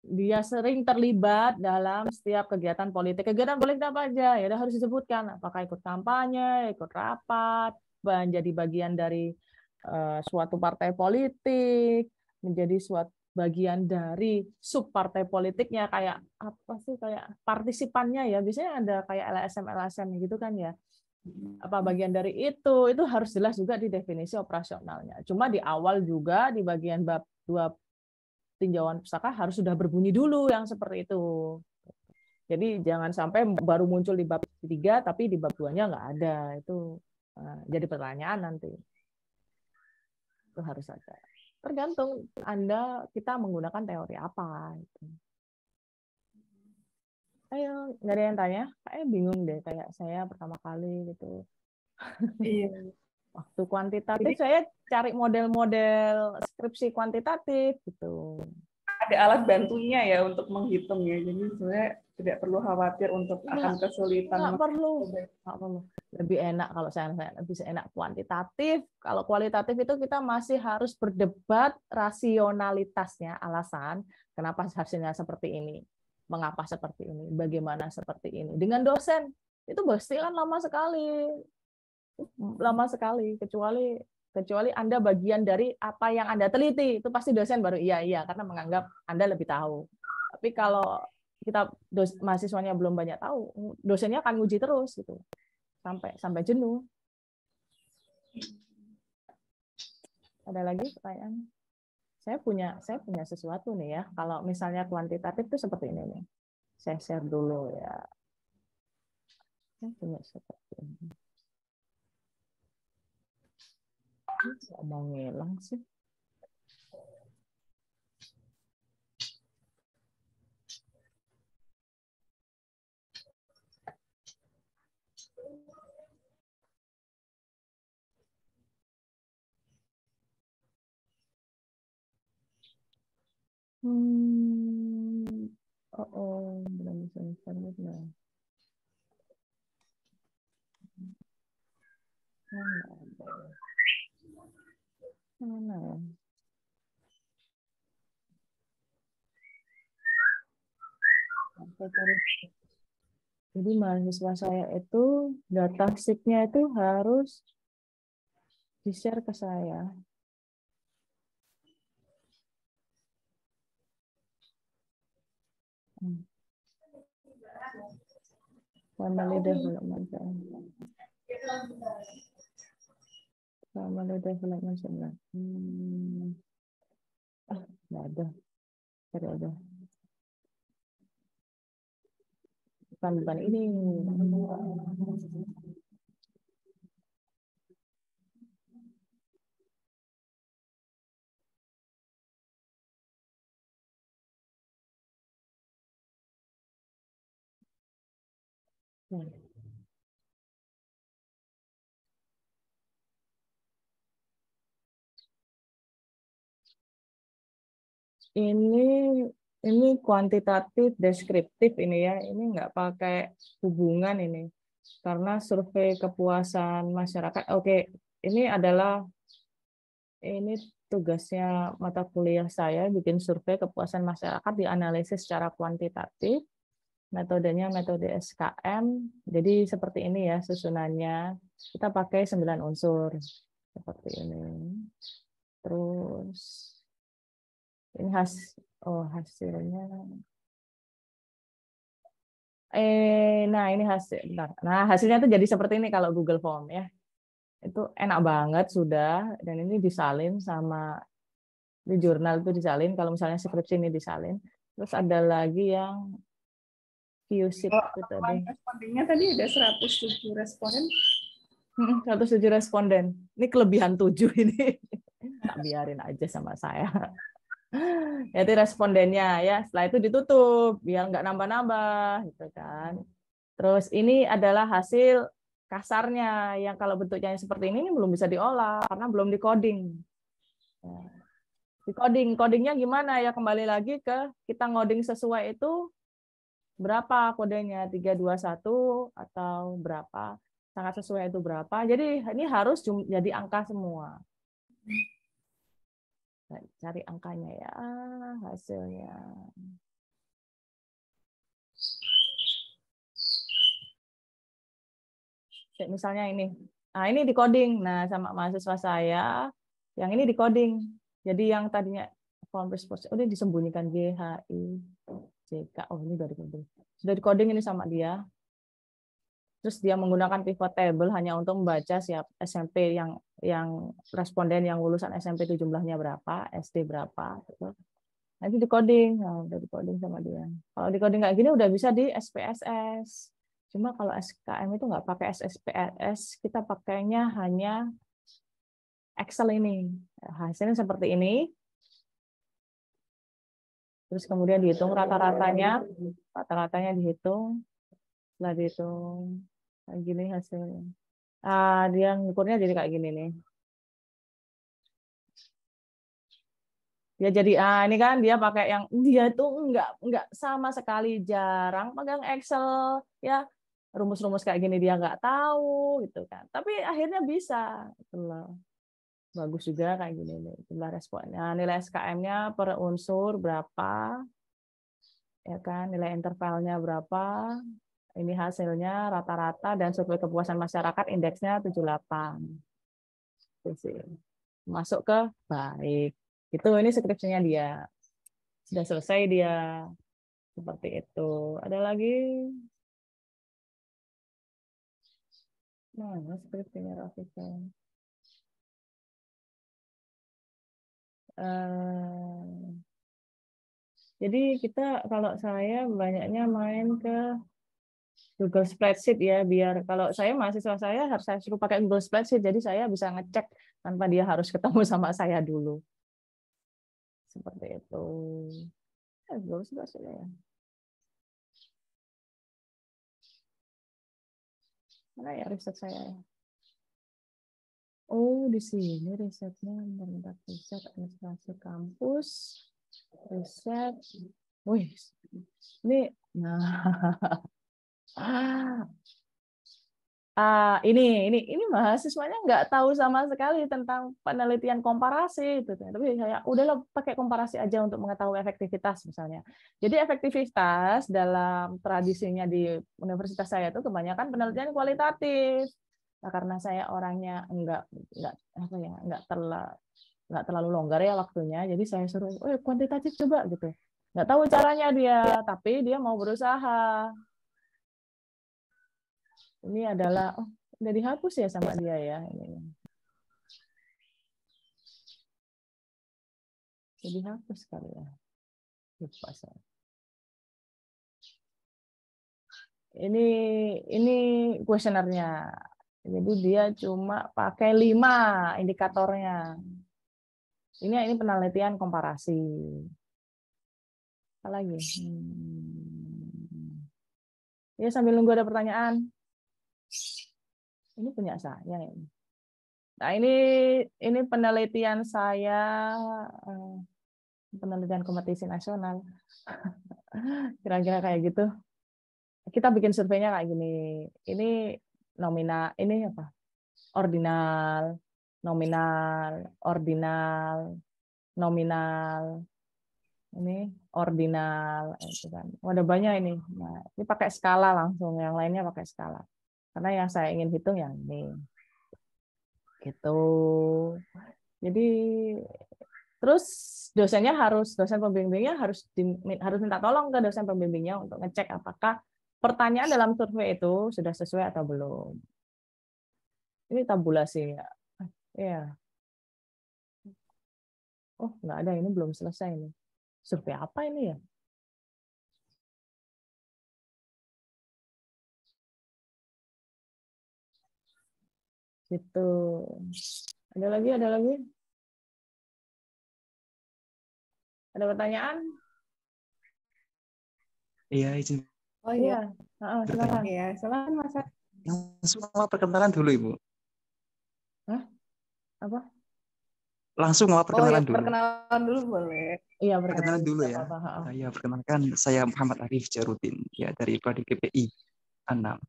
dia sering terlibat dalam setiap kegiatan politik. Kegiatan politik apa aja? Ya harus disebutkan. Apakah ikut kampanye, ikut rapat, menjadi bagian dari suatu partai politik, menjadi suatu bagian dari sub partai politiknya kayak apa sih kayak partisipannya ya biasanya ada kayak LSM gitu kan ya apa bagian dari itu harus jelas juga di definisi operasionalnya cuma di awal juga di bagian bab 2 tinjauan pustaka harus sudah berbunyi dulu yang seperti itu jadi jangan sampai baru muncul di bab 3 tapi di bab 2-nya nggak ada itu jadi pertanyaan nanti itu harus ada tergantung kita menggunakan teori apa gitu. Ayo nggak ada yang tanya kayak bingung deh kayak saya pertama kali gitu Iya. waktu kuantitatif saya cari model-model skripsi kuantitatif gitu ada alat bantunya ya untuk menghitung ya jadi sebenarnya tidak perlu khawatir untuk akan kesulitan. Nggak perlu. Lebih enak kalau saya lebih enak kuantitatif. Kalau kualitatif itu kita masih harus berdebat rasionalitasnya, alasan kenapa hasilnya seperti ini, mengapa seperti ini, bagaimana seperti ini. Dengan dosen itu pasti kan lama sekali, kecuali Anda bagian dari apa yang Anda teliti, itu pasti dosen baru iya karena menganggap Anda lebih tahu. Tapi kalau kita mahasiswanya belum banyak tahu, dosennya akan nguji terus gitu sampai jenuh. Ada lagi pertanyaan? Saya punya sesuatu nih ya. Kalau misalnya kuantitatif itu seperti ini nih. Saya share dulu ya. Saya punya seperti ini. Nggak mau ngilang sih. Belum bisa benar. Mana? Jadi mahasiswa saya itu data sheet-nya itu harus di-share ke saya. Family development. Family development sebenarnya. Nggak ada. Tidak ada. Bukan ini. Ini kuantitatif deskriptif ini ya. Ini nggak pakai hubungan ini. Karena survei kepuasan masyarakat. Oke, ini tugasnya mata kuliah saya bikin survei kepuasan masyarakat dianalisis secara kuantitatif. Metodenya metode SKM. Jadi seperti ini ya susunannya. Kita pakai 9 unsur seperti ini. Terus ini hasilnya. Nah ini hasil. Nah hasilnya tuh jadi seperti ini kalau Google Form ya. Itu enak banget sudah, dan ini disalin sama di jurnal itu disalin. Kalau misalnya skripsi ini disalin. Terus ada lagi yang QSIP itu tadi. Respondennya tadi ada 107 responden. 107 responden. Ini kelebihan 7 ini. Tak biarin aja sama saya. Jadi respondennya ya, setelah itu ditutup biar nggak nambah-nambah gitu kan. Terus ini adalah hasil kasarnya yang kalau bentuknya seperti ini belum bisa diolah karena belum di-coding. Codingnya gimana ya, kembali lagi ke kita ngoding sesuai itu berapa kodenya, 321 atau berapa, sangat sesuai itu berapa. Jadi ini harus jadi angka semua. Cari angkanya ya hasilnya. Misalnya ini. Nah, ini di coding. Nah, sama mahasiswa saya yang ini di coding. Jadi yang tadinya form response udah disembunyikan GHI JK. Oh, ini udah di coding. Sudah di coding ini sama dia. Terus dia menggunakan pivot table hanya untuk membaca siap SMP yang responden yang lulusan SMP itu jumlahnya berapa, SD berapa gitu. Nanti di coding, nah, udah di coding sama dia. Kalau di coding kayak gini udah bisa di SPSS. Cuma kalau SKM itu nggak pakai SPSS, kita pakainya hanya Excel ini. Hasilnya seperti ini. Terus kemudian dihitung rata-ratanya dihitung. Setelah dihitung kayak gini hasilnya. Dia ngukurnya jadi kayak gini nih. Dia jadi ini kan dia pakai yang dia tuh nggak sama sekali, jarang pegang Excel ya, rumus-rumus kayak gini dia nggak tahu gitu kan. Tapi akhirnya bisa gitu loh. Bagus juga kayak gini nih jumlah responnya. Nilai SKM-nya per unsur berapa? Ya kan, nilai intervalnya berapa? Ini hasilnya rata-rata dan survei kepuasan masyarakat indeksnya 78. Itu sih. Masuk ke baik. Itu ini skripsinya dia. Sudah selesai dia. Seperti itu. Ada lagi? Mana skripsinya Rafika? Jadi kita kalau saya banyaknya main ke Google Spreadsheet ya, biar kalau saya mahasiswa saya harus saya suruh pakai Google Spreadsheet, jadi saya bisa ngecek tanpa dia harus ketemu sama saya dulu. Seperti itu. Google Spreadsheet ya. Mana ya riset saya? Oh, di sini risetnya bentar riset administrasi kampus, riset. Wih, ini ini mahasiswanya nggak tahu sama sekali tentang penelitian komparasi itu. Tapi saya udahlah pakai komparasi aja untuk mengetahui efektivitas misalnya. Jadi efektivitas dalam tradisinya di universitas saya itu kebanyakan penelitian kualitatif. Nah, karena saya orangnya nggak terlalu longgar ya waktunya, jadi saya suruh, kuantitatif coba gitu. Nggak tahu caranya dia, tapi dia mau berusaha. Ini adalah udah dihapus ya sama dia ya. Ini. Jadi hapus kali ya. Lupa saya. Ini kuesionernya. Jadi dia cuma pakai 5 indikatornya. Ini penelitian komparasi. Apa lagi? Ya sambil nunggu ada pertanyaan. Ini punya saya ini. Nah, ini penelitian saya, penelitian kompetisi nasional. Kira-kira kayak gitu. Kita bikin surveinya kayak gini. Ini nominal, ini apa? Ordinal, nominal, ordinal, nominal. Ini ordinal, itu kan. Ada banyak ini. Nah, ini pakai skala langsung, yang lainnya pakai skala. Karena yang saya ingin hitung yang ini. Gitu. Jadi terus dosen pembimbingnya harus minta tolong ke dosen pembimbingnya untuk ngecek apakah pertanyaan dalam survei itu sudah sesuai atau belum. Ini tabulasi ya. Iya. Oh, nggak ada, ini belum selesai ini. Survei apa ini ya? Gitu. Ada lagi? Ada pertanyaan? Iya, izin. Oh iya. Silakan. Iya, silakan Mas. Langsung sama perkenalan dulu, Ibu. Hah? Apa? Langsung sama perkenalan dulu. Perkenalan dulu boleh. Iya, perkenalan dulu ya. Saya perkenalkan, saya Muhammad Arif Jarudin ya dari Prodi KPI 6.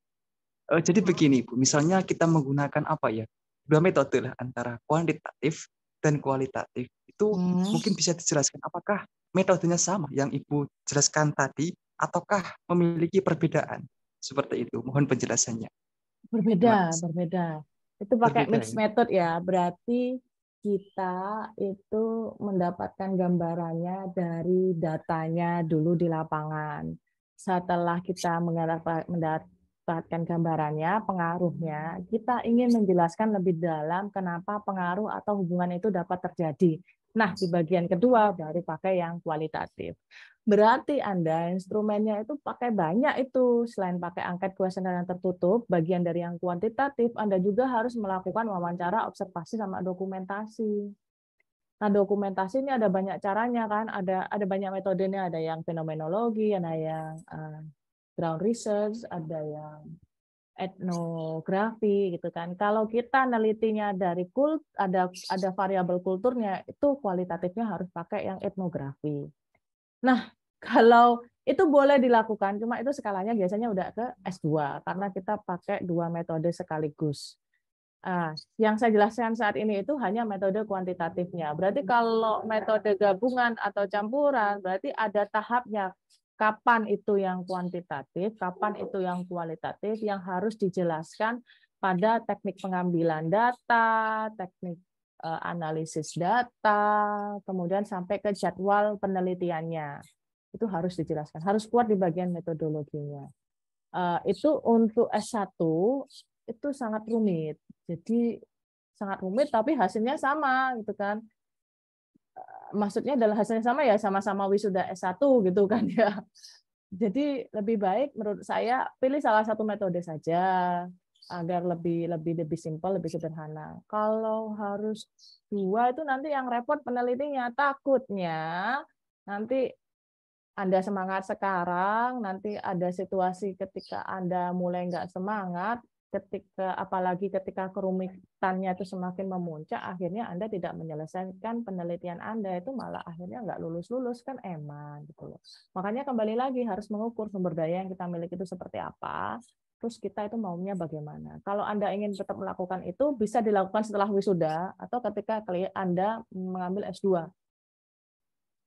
Jadi begini, Bu, misalnya kita menggunakan apa ya? 2 metode lah antara kuantitatif dan kualitatif. Itu mungkin bisa dijelaskan apakah metodenya sama yang Ibu jelaskan tadi ataukah memiliki perbedaan? Seperti itu. Mohon penjelasannya. Berbeda. Itu pakai Berbeda, mixed method ya. Berarti kita itu mendapatkan gambarannya dari datanya dulu di lapangan. Setelah kita mendapatkan gambarannya, pengaruhnya, kita ingin menjelaskan lebih dalam kenapa pengaruh atau hubungan itu dapat terjadi. Nah, di bagian kedua baru pakai yang kualitatif. Berarti Anda instrumennya itu pakai banyak itu. Selain pakai angket kuesioner yang tertutup, bagian dari yang kuantitatif, Anda juga harus melakukan wawancara, observasi, sama dokumentasi. Nah, dokumentasi ini ada banyak caranya kan, ada banyak metodenya, ada yang fenomenologi, ada yang ground research, ada yang etnografi gitu kan. Kalau kita nelitinya dari ada variabel kulturnya, itu kualitatifnya harus pakai yang etnografi. Nah, kalau itu boleh dilakukan, cuma itu skalanya biasanya udah ke S2 karena kita pakai 2 metode sekaligus. Yang saya jelaskan saat ini itu hanya metode kuantitatifnya. Berarti kalau metode gabungan atau campuran, berarti ada tahapnya. Kapan itu yang kuantitatif, kapan itu yang kualitatif, yang harus dijelaskan pada teknik pengambilan data, teknik analisis data, kemudian sampai ke jadwal penelitiannya. Itu harus dijelaskan, harus kuat di bagian metodologinya. Itu untuk S1 itu sangat rumit. Jadi sangat rumit tapi hasilnya sama gitu kan. Maksudnya adalah hasilnya sama ya, sama-sama wisuda S1 gitu kan ya. Jadi lebih baik menurut saya pilih salah satu metode saja agar lebih simpel, lebih sederhana. Kalau harus 2 itu nanti yang repot penelitinya, takutnya nanti Anda semangat sekarang, nanti ada situasi ketika Anda mulai nggak semangat, apalagi ketika kerumitannya itu semakin memuncak, akhirnya Anda tidak menyelesaikan penelitian Anda, itu malah akhirnya nggak lulus-lulus, kan eman gitu loh. Makanya kembali lagi harus mengukur sumber daya yang kita miliki itu seperti apa, terus kita itu maunya bagaimana. Kalau Anda ingin tetap melakukan itu, bisa dilakukan setelah wisuda atau ketika Anda mengambil S2.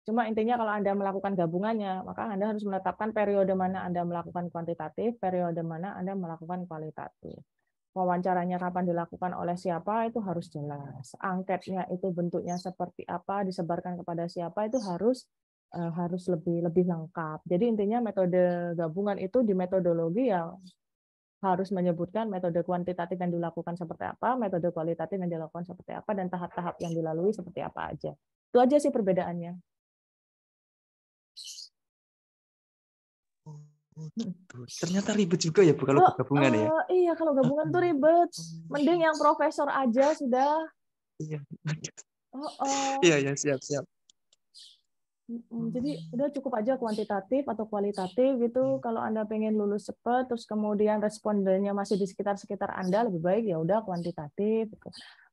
Cuma intinya kalau Anda melakukan gabungannya, maka Anda harus menetapkan periode mana Anda melakukan kuantitatif, periode mana Anda melakukan kualitatif. Wawancaranya kapan dilakukan oleh siapa itu harus jelas. Angketnya itu bentuknya seperti apa, disebarkan kepada siapa itu harus lebih lengkap. Jadi intinya metode gabungan itu di metodologi yang harus menyebutkan metode kuantitatif yang dilakukan seperti apa, metode kualitatif yang dilakukan seperti apa, dan tahap-tahap yang dilalui seperti apa aja. Itu aja sih perbedaannya. Ternyata ribet juga ya Bu kalau gabungan ya. Iya, kalau gabungan tuh ribet. Mending yang profesor aja sudah. Iya. Oh. Iya, siap. Jadi udah cukup aja kuantitatif atau kualitatif gitu. Kalau Anda pengen lulus cepat, terus kemudian respondennya masih di sekitar Anda, lebih baik ya udah kuantitatif. Gitu.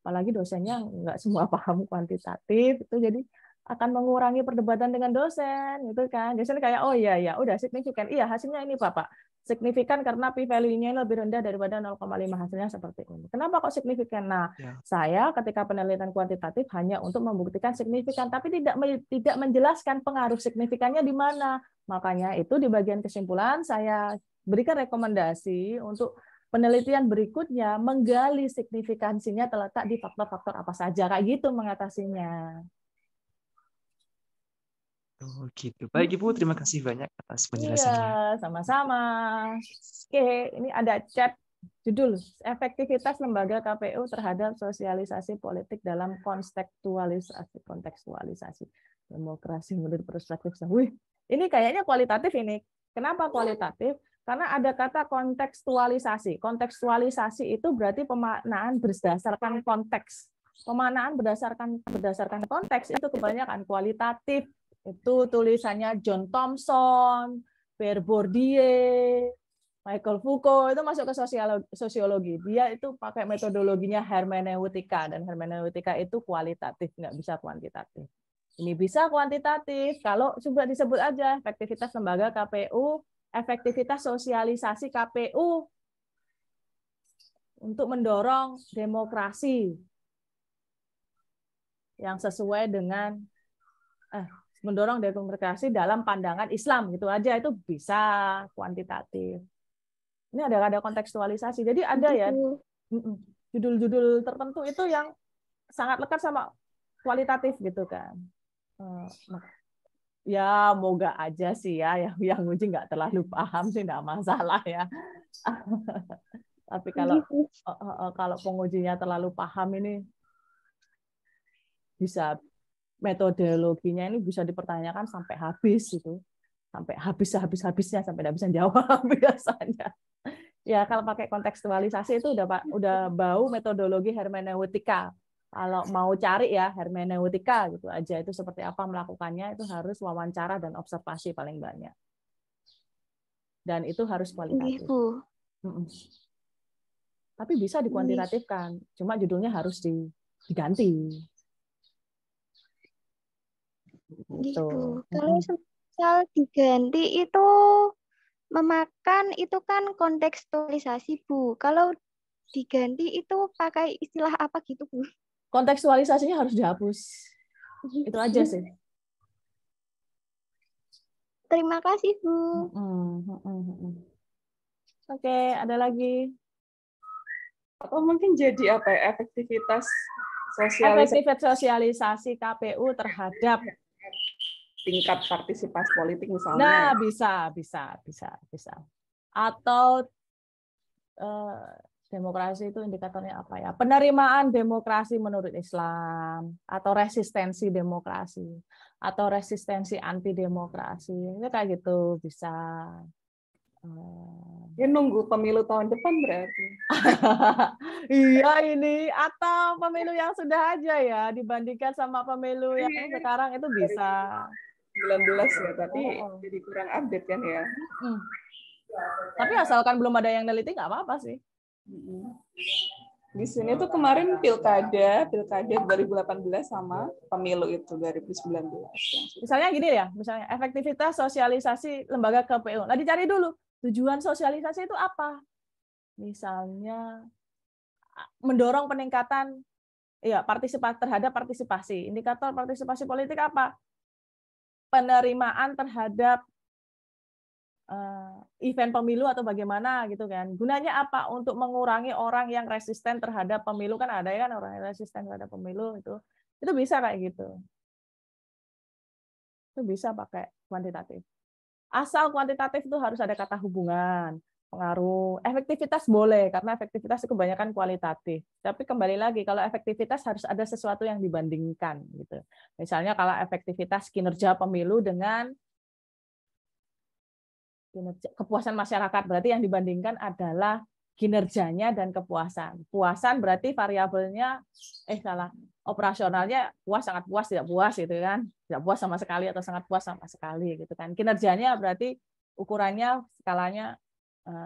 Apalagi dosennya nggak semua paham kuantitatif, itu jadi akan mengurangi perdebatan dengan dosen, gitu kan. Dosen kayak oh iya udah signifikan, iya hasilnya ini Bapak. Signifikan karena p-value-nya lebih rendah daripada 0,5, hasilnya seperti ini. Kenapa kok signifikan? Nah, saya ketika penelitian kuantitatif hanya untuk membuktikan signifikan, tapi tidak menjelaskan pengaruh signifikannya di mana. Makanya itu di bagian kesimpulan saya berikan rekomendasi untuk penelitian berikutnya menggali signifikansinya terletak di faktor-faktor apa saja, kayak gitu mengatasinya. Oh gitu. Baik Ibu, terima kasih banyak atas penjelasannya. Iya, sama-sama. Oke, ini ada chat judul efektivitas lembaga KPU terhadap sosialisasi politik dalam kontekstualisasi demokrasi menurut perspektif. Wih, ini kayaknya kualitatif ini. Kenapa kualitatif? Karena ada kata kontekstualisasi. Kontekstualisasi itu berarti pemaknaan berdasarkan konteks. Pemaknaan berdasarkan konteks itu kebanyakan kualitatif. Itu tulisannya John Thomson, Pierre Bourdieu, Michael Foucault, itu masuk ke sosiologi. Dia itu pakai metodologinya hermeneutika, dan hermeneutika itu kualitatif, nggak bisa kuantitatif. Ini bisa kuantitatif, kalau sudah disebut aja efektivitas lembaga KPU, efektivitas sosialisasi KPU untuk mendorong demokrasi yang sesuai dengan mendorong demokrasi dalam pandangan Islam, gitu aja, itu bisa kuantitatif. Ini ada kontekstualisasi. Jadi ada ya judul-judul tertentu itu yang sangat lekat sama kualitatif gitu kan. Ya moga aja sih ya yang uji nggak terlalu paham sih nggak masalah ya. Tapi kalau pengujinya terlalu paham ini bisa metodologinya ini bisa dipertanyakan sampai habis gitu, sampai habisnya sampai tidak bisa jawab biasanya. Ya kalau pakai kontekstualisasi itu udah bau metodologi hermeneutika. Kalau mau cari ya hermeneutika gitu aja, itu seperti apa melakukannya, itu harus wawancara dan observasi paling banyak. Dan itu harus kualitatif. tapi bisa dikuantitatifkan. Cuma judulnya harus diganti. Gitu. Kalau misal diganti itu memakan itu kan kontekstualisasi, Bu. Kalau diganti itu pakai istilah apa gitu, Bu? Kontekstualisasinya harus dihapus. Itu aja sih. Terima kasih, Bu. Oke, ada lagi? Atau mungkin jadi apa ya, efektivitas sosialisasi KPU terhadap tingkat partisipasi politik misalnya. Nah, bisa. Atau demokrasi itu indikatornya apa ya? Penerimaan demokrasi menurut Islam, atau resistensi demokrasi, atau resistensi anti demokrasi. Itu kayak gitu bisa. Ya nunggu pemilu tahun depan berarti. Iya ini, atau pemilu yang sudah aja ya dibandingkan sama pemilu yang sekarang itu bisa. 19 ya, tapi jadi kurang update kan ya. Tapi asalkan belum ada yang neliti nggak apa-apa sih. Di sini tuh kemarin pilkada 2018 sama pemilu itu 2019. Misalnya gini ya, misalnya efektivitas sosialisasi lembaga KPU. Nah dicari dulu tujuan sosialisasi itu apa. Misalnya mendorong peningkatan terhadap partisipasi. Indikator partisipasi politik apa? Penerimaan terhadap event pemilu atau bagaimana gitu kan. Gunanya apa? Untuk mengurangi orang yang resisten terhadap pemilu, kan ada ya kan orang yang resisten terhadap pemilu itu bisa kayak gitu. Itu bisa pakai kuantitatif. Asal kuantitatif itu harus ada kata hubungan, pengaruh. Efektivitas boleh karena efektivitas itu kebanyakan kualitatif. Tapi kembali lagi kalau efektivitas harus ada sesuatu yang dibandingkan gitu. Misalnya kalau efektivitas kinerja pemilu dengan kepuasan masyarakat, berarti yang dibandingkan adalah kinerjanya dan kepuasan. Puasan berarti variabelnya operasionalnya puas, sangat puas, tidak puas gitu kan. Tidak puas sama sekali atau sangat puas sama sekali gitu kan. Kinerjanya berarti ukurannya skalanya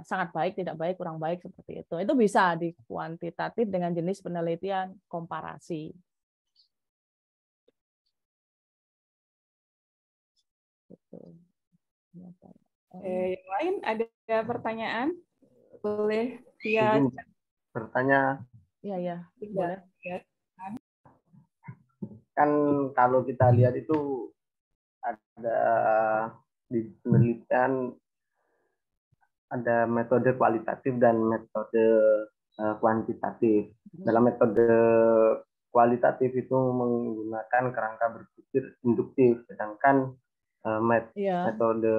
sangat baik, tidak baik, kurang baik seperti itu. Itu bisa di kuantitatif dengan jenis penelitian komparasi. Gitu. Yang lain ada pertanyaan? Boleh via bertanya. Iya, boleh. Kan kalau kita lihat itu ada di penelitian ada metode kualitatif dan metode kuantitatif. Dalam metode kualitatif itu menggunakan kerangka berpikir induktif, sedangkan metode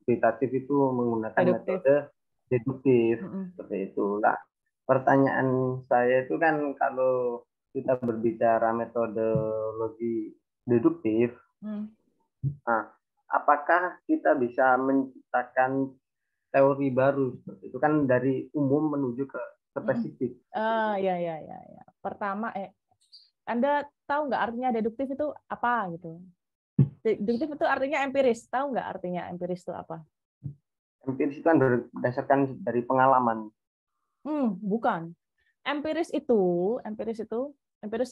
kuantitatif itu menggunakan metode deduktif. Seperti itu. Nah, pertanyaan saya itu kan kalau kita berbicara metodologi deduktif, nah, apakah kita bisa menciptakan teori baru seperti itu kan dari umum menuju ke spesifik? Ya. Pertama, Anda tahu nggak artinya deduktif itu apa gitu? Deduktif itu artinya empiris. Tahu nggak artinya empiris itu apa? Empiris itu kan berdasarkan dari pengalaman. Bukan. Empiris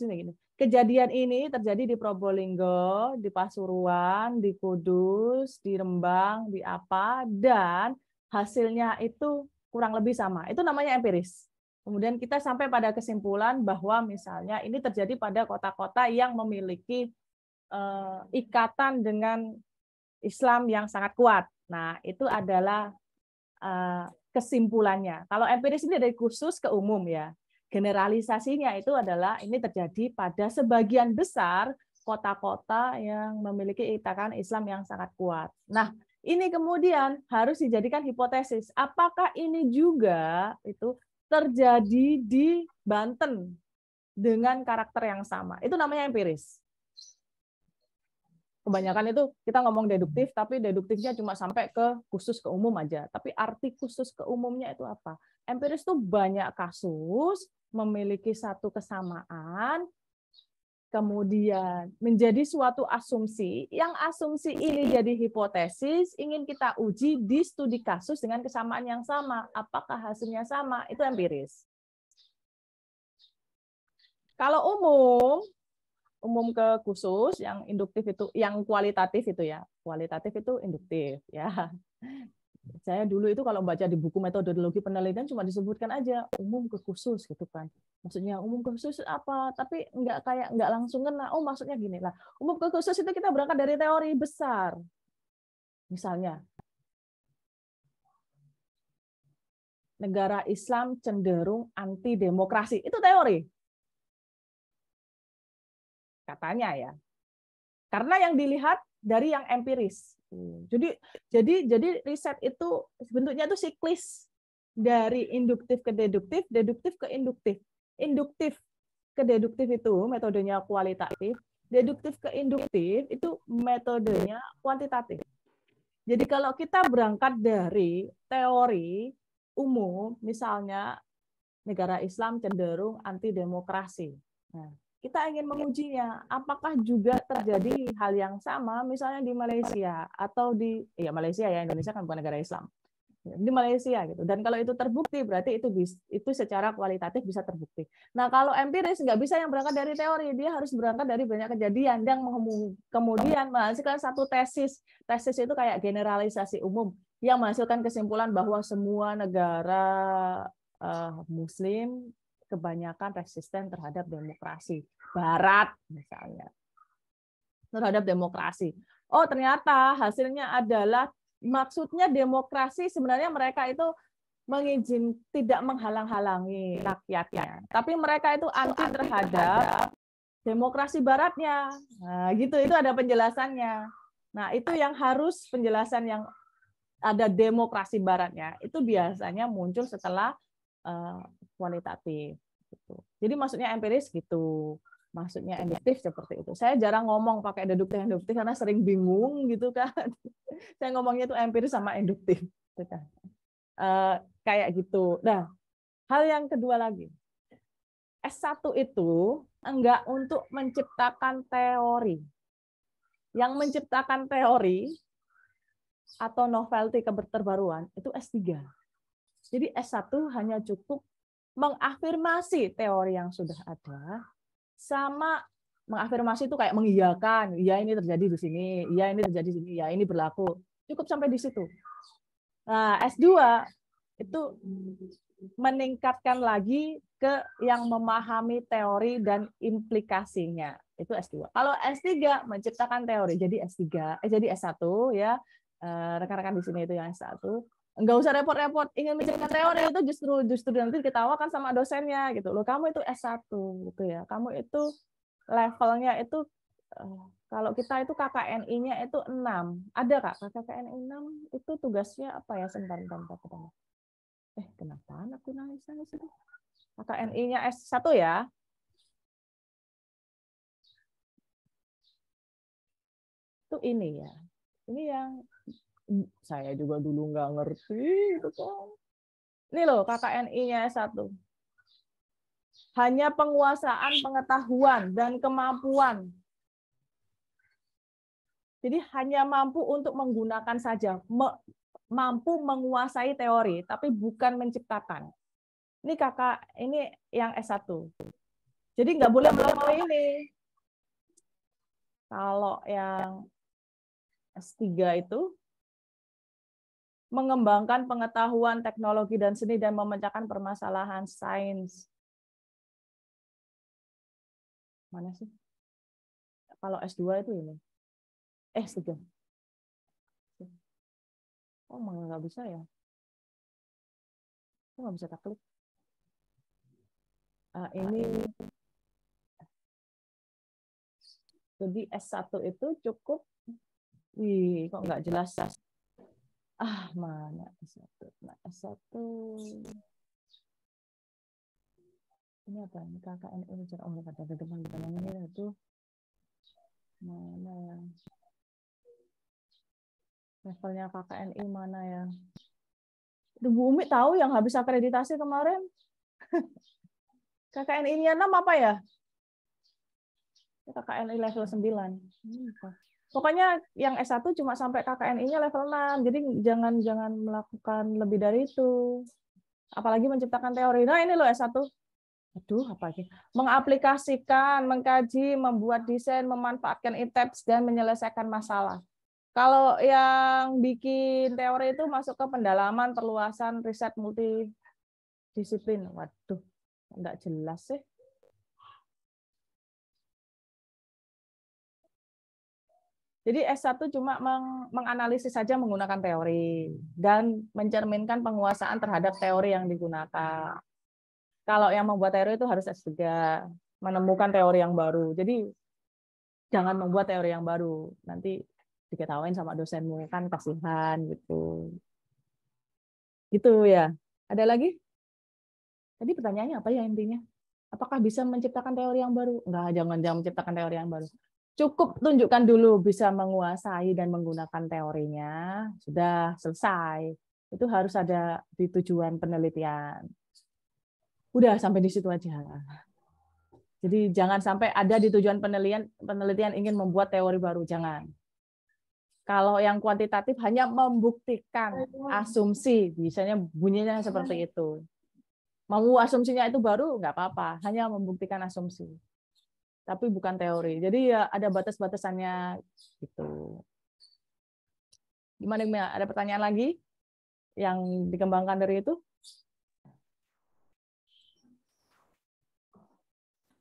ini gini. Kejadian ini terjadi di Probolinggo, di Pasuruan, di Kudus, di Rembang, di apa, dan hasilnya itu kurang lebih sama. Itu namanya empiris. Kemudian kita sampai pada kesimpulan bahwa misalnya ini terjadi pada kota-kota yang memiliki ikatan dengan Islam yang sangat kuat. Nah, itu adalah kesimpulannya. Kalau empiris ini dari khusus ke umum ya. Generalisasinya itu adalah ini terjadi pada sebagian besar kota-kota yang memiliki ikatan Islam yang sangat kuat. Nah, ini kemudian harus dijadikan hipotesis. Apakah ini juga itu terjadi di Banten dengan karakter yang sama? Itu namanya empiris. Kebanyakan itu kita ngomong deduktif, tapi deduktifnya cuma sampai ke khusus ke umum aja. Tapi arti khusus ke umumnya itu apa? Empiris itu banyak kasus, memiliki satu kesamaan, kemudian menjadi suatu asumsi, yang asumsi ini jadi hipotesis, ingin kita uji di studi kasus dengan kesamaan yang sama. Apakah hasilnya sama? Itu empiris. Kalau umum ke khusus, yang induktif itu, yang kualitatif itu ya. Kualitatif itu induktif ya. Saya dulu itu kalau baca di buku metodologi penelitian cuma disebutkan aja umum ke khusus gitu kan. Maksudnya umum ke khusus apa? Tapi nggak langsung kena. Oh, maksudnya gini lah. Umum ke khusus itu kita berangkat dari teori besar. Misalnya negara Islam cenderung anti demokrasi. Itu teori. Katanya ya. Karena yang dilihat dari yang empiris. Jadi riset itu bentuknya itu siklis, dari induktif ke deduktif, deduktif ke induktif. Induktif ke deduktif itu metodenya kualitatif, deduktif ke induktif itu metodenya kuantitatif. Jadi kalau kita berangkat dari teori umum, misalnya negara Islam cenderung anti demokrasi. Nah, kita ingin mengujinya, apakah juga terjadi hal yang sama misalnya di Malaysia atau di Malaysia ya, Indonesia kan bukan negara Islam, di Malaysia gitu. Dan kalau itu terbukti berarti itu secara kualitatif bisa terbukti. Nah kalau empiris nggak bisa yang berangkat dari teori, dia harus berangkat dari banyak kejadian yang kemudian menghasilkan satu tesis. Tesis itu kayak generalisasi umum yang menghasilkan kesimpulan bahwa semua negara Muslim kebanyakan resisten terhadap demokrasi. Barat misalnya. Terhadap demokrasi. Oh, ternyata hasilnya adalah maksudnya demokrasi sebenarnya mereka itu tidak menghalang-halangi rakyatnya. Tapi mereka itu anti terhadap demokrasi baratnya. Nah, gitu, itu ada penjelasannya. Nah, itu yang harus penjelasan yang ada demokrasi baratnya. Itu biasanya muncul setelah kualitatif gitu. Jadi maksudnya empiris gitu, maksudnya induktif seperti itu. Saya jarang ngomong pakai deduktif karena sering bingung gitu kan. Saya ngomongnya itu empiris sama induktif gitu kan. Kayak gitu. Nah, hal yang kedua lagi, S1 itu enggak untuk menciptakan teori. Yang menciptakan teori atau novelty keterbaruan itu S3. Jadi S1 hanya cukup mengafirmasi teori yang sudah ada, sama mengafirmasi itu kayak mengiyakan, ya ini terjadi di sini, ya ini terjadi di sini, ya ini berlaku. Cukup sampai di situ. Nah, S2 itu meningkatkan lagi ke yang memahami teori dan implikasinya. Itu S2. Kalau S3 menciptakan teori, jadi jadi S1 ya. Rekan-rekan di sini itu yang S1. Enggak usah repot-repot ingin menciptakan teori, itu justru nanti ketawakan sama dosennya gitu loh, kamu itu S1 gitu ya, kamu itu levelnya itu kalau kita itu KKNI-nya itu 6. Ada Kak, KKNI 6 itu tugasnya apa ya? Sebentar. Kenapa aku nangis itu? KKNI-nya S1 ya. Itu ini ya. Ini yang saya juga dulu nggak ngerti gitu kan. Ini loh KKNI-nya S1. Hanya penguasaan pengetahuan dan kemampuan. Jadi hanya mampu untuk menggunakan saja, mampu menguasai teori, tapi bukan menciptakan. Ini ini yang S1. Jadi nggak boleh melalui ini. Kalau yang S3 itu mengembangkan pengetahuan, teknologi, dan seni dan memecahkan permasalahan sains. Mana sih? Kalau S2 itu ini. S3. Oh, malah nggak bisa ya? Kok nggak bisa tak klik? Ini. Jadi S1 itu cukup. Kok nggak jelas? Mana S1? Nah, S1 ini apa? Ini KKN ini ada teman-teman ini itu mana ya? Levelnya KKNI mana ya? Bu Umi tahu yang habis akreditasi kemarin? KKNI-nya 6 apa ya? KKNI level 9. Pokoknya yang S1 cuma sampai KKNI-nya level 6. Jadi jangan melakukan lebih dari itu. Apalagi menciptakan teori. Nah, ini loh S1. Aduh, apa ini? Mengaplikasikan, mengkaji, membuat desain, memanfaatkan e-tabs, dan menyelesaikan masalah. Kalau yang bikin teori itu masuk ke pendalaman, perluasan, riset multidisiplin. Waduh, enggak jelas sih. Jadi S1 cuma menganalisis saja menggunakan teori dan mencerminkan penguasaan terhadap teori yang digunakan. Kalau yang membuat teori itu harus S3, menemukan teori yang baru. Jadi jangan membuat teori yang baru. Nanti diketawain sama dosenmu, kan kasihan gitu. Gitu ya. Ada lagi? Tadi pertanyaannya apa ya intinya? Apakah bisa menciptakan teori yang baru? Enggak, jangan menciptakan teori yang baru. Cukup tunjukkan dulu bisa menguasai dan menggunakan teorinya, sudah selesai. Itu harus ada di tujuan penelitian. Udah sampai di situ aja. Jadi jangan sampai ada di tujuan penelitian ingin membuat teori baru, jangan. Kalau yang kuantitatif hanya membuktikan asumsi, biasanya bunyinya seperti itu. Mau asumsinya itu baru nggak apa-apa, hanya membuktikan asumsi. Tapi bukan teori. Jadi ya ada batas-batasannya gitu. Gimana? Ada pertanyaan lagi yang dikembangkan dari itu?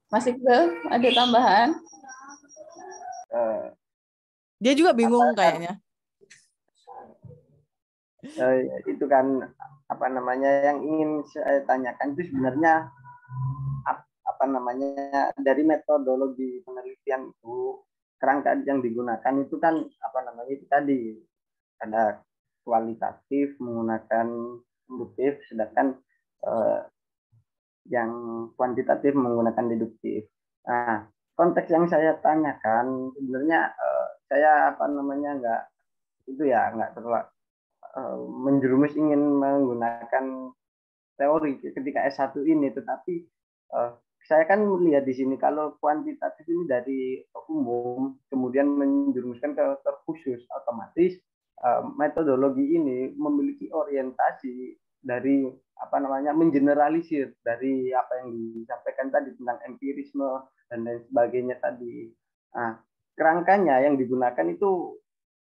Mas Iqbal, ada tambahan? Dia juga bingung kayaknya. Itu kan apa namanya yang ingin saya tanyakan itu sebenarnya apa namanya dari metodologi penelitian itu kerangka yang digunakan itu kan apa namanya itu tadi ada kualitatif menggunakan induktif, sedangkan yang kuantitatif menggunakan deduktif. Nah, konteks yang saya tanyakan sebenarnya saya apa namanya nggak terlalu menjerumus ingin menggunakan teori ketika S1 ini, tetapi saya kan melihat di sini kalau kuantitatif ini dari umum kemudian menjerumuskan ke terkhusus, otomatis metodologi ini memiliki orientasi dari apa namanya mengeneralisir dari apa yang disampaikan tadi tentang empirisme dan lain sebagainya tadi. Nah, kerangkanya yang digunakan itu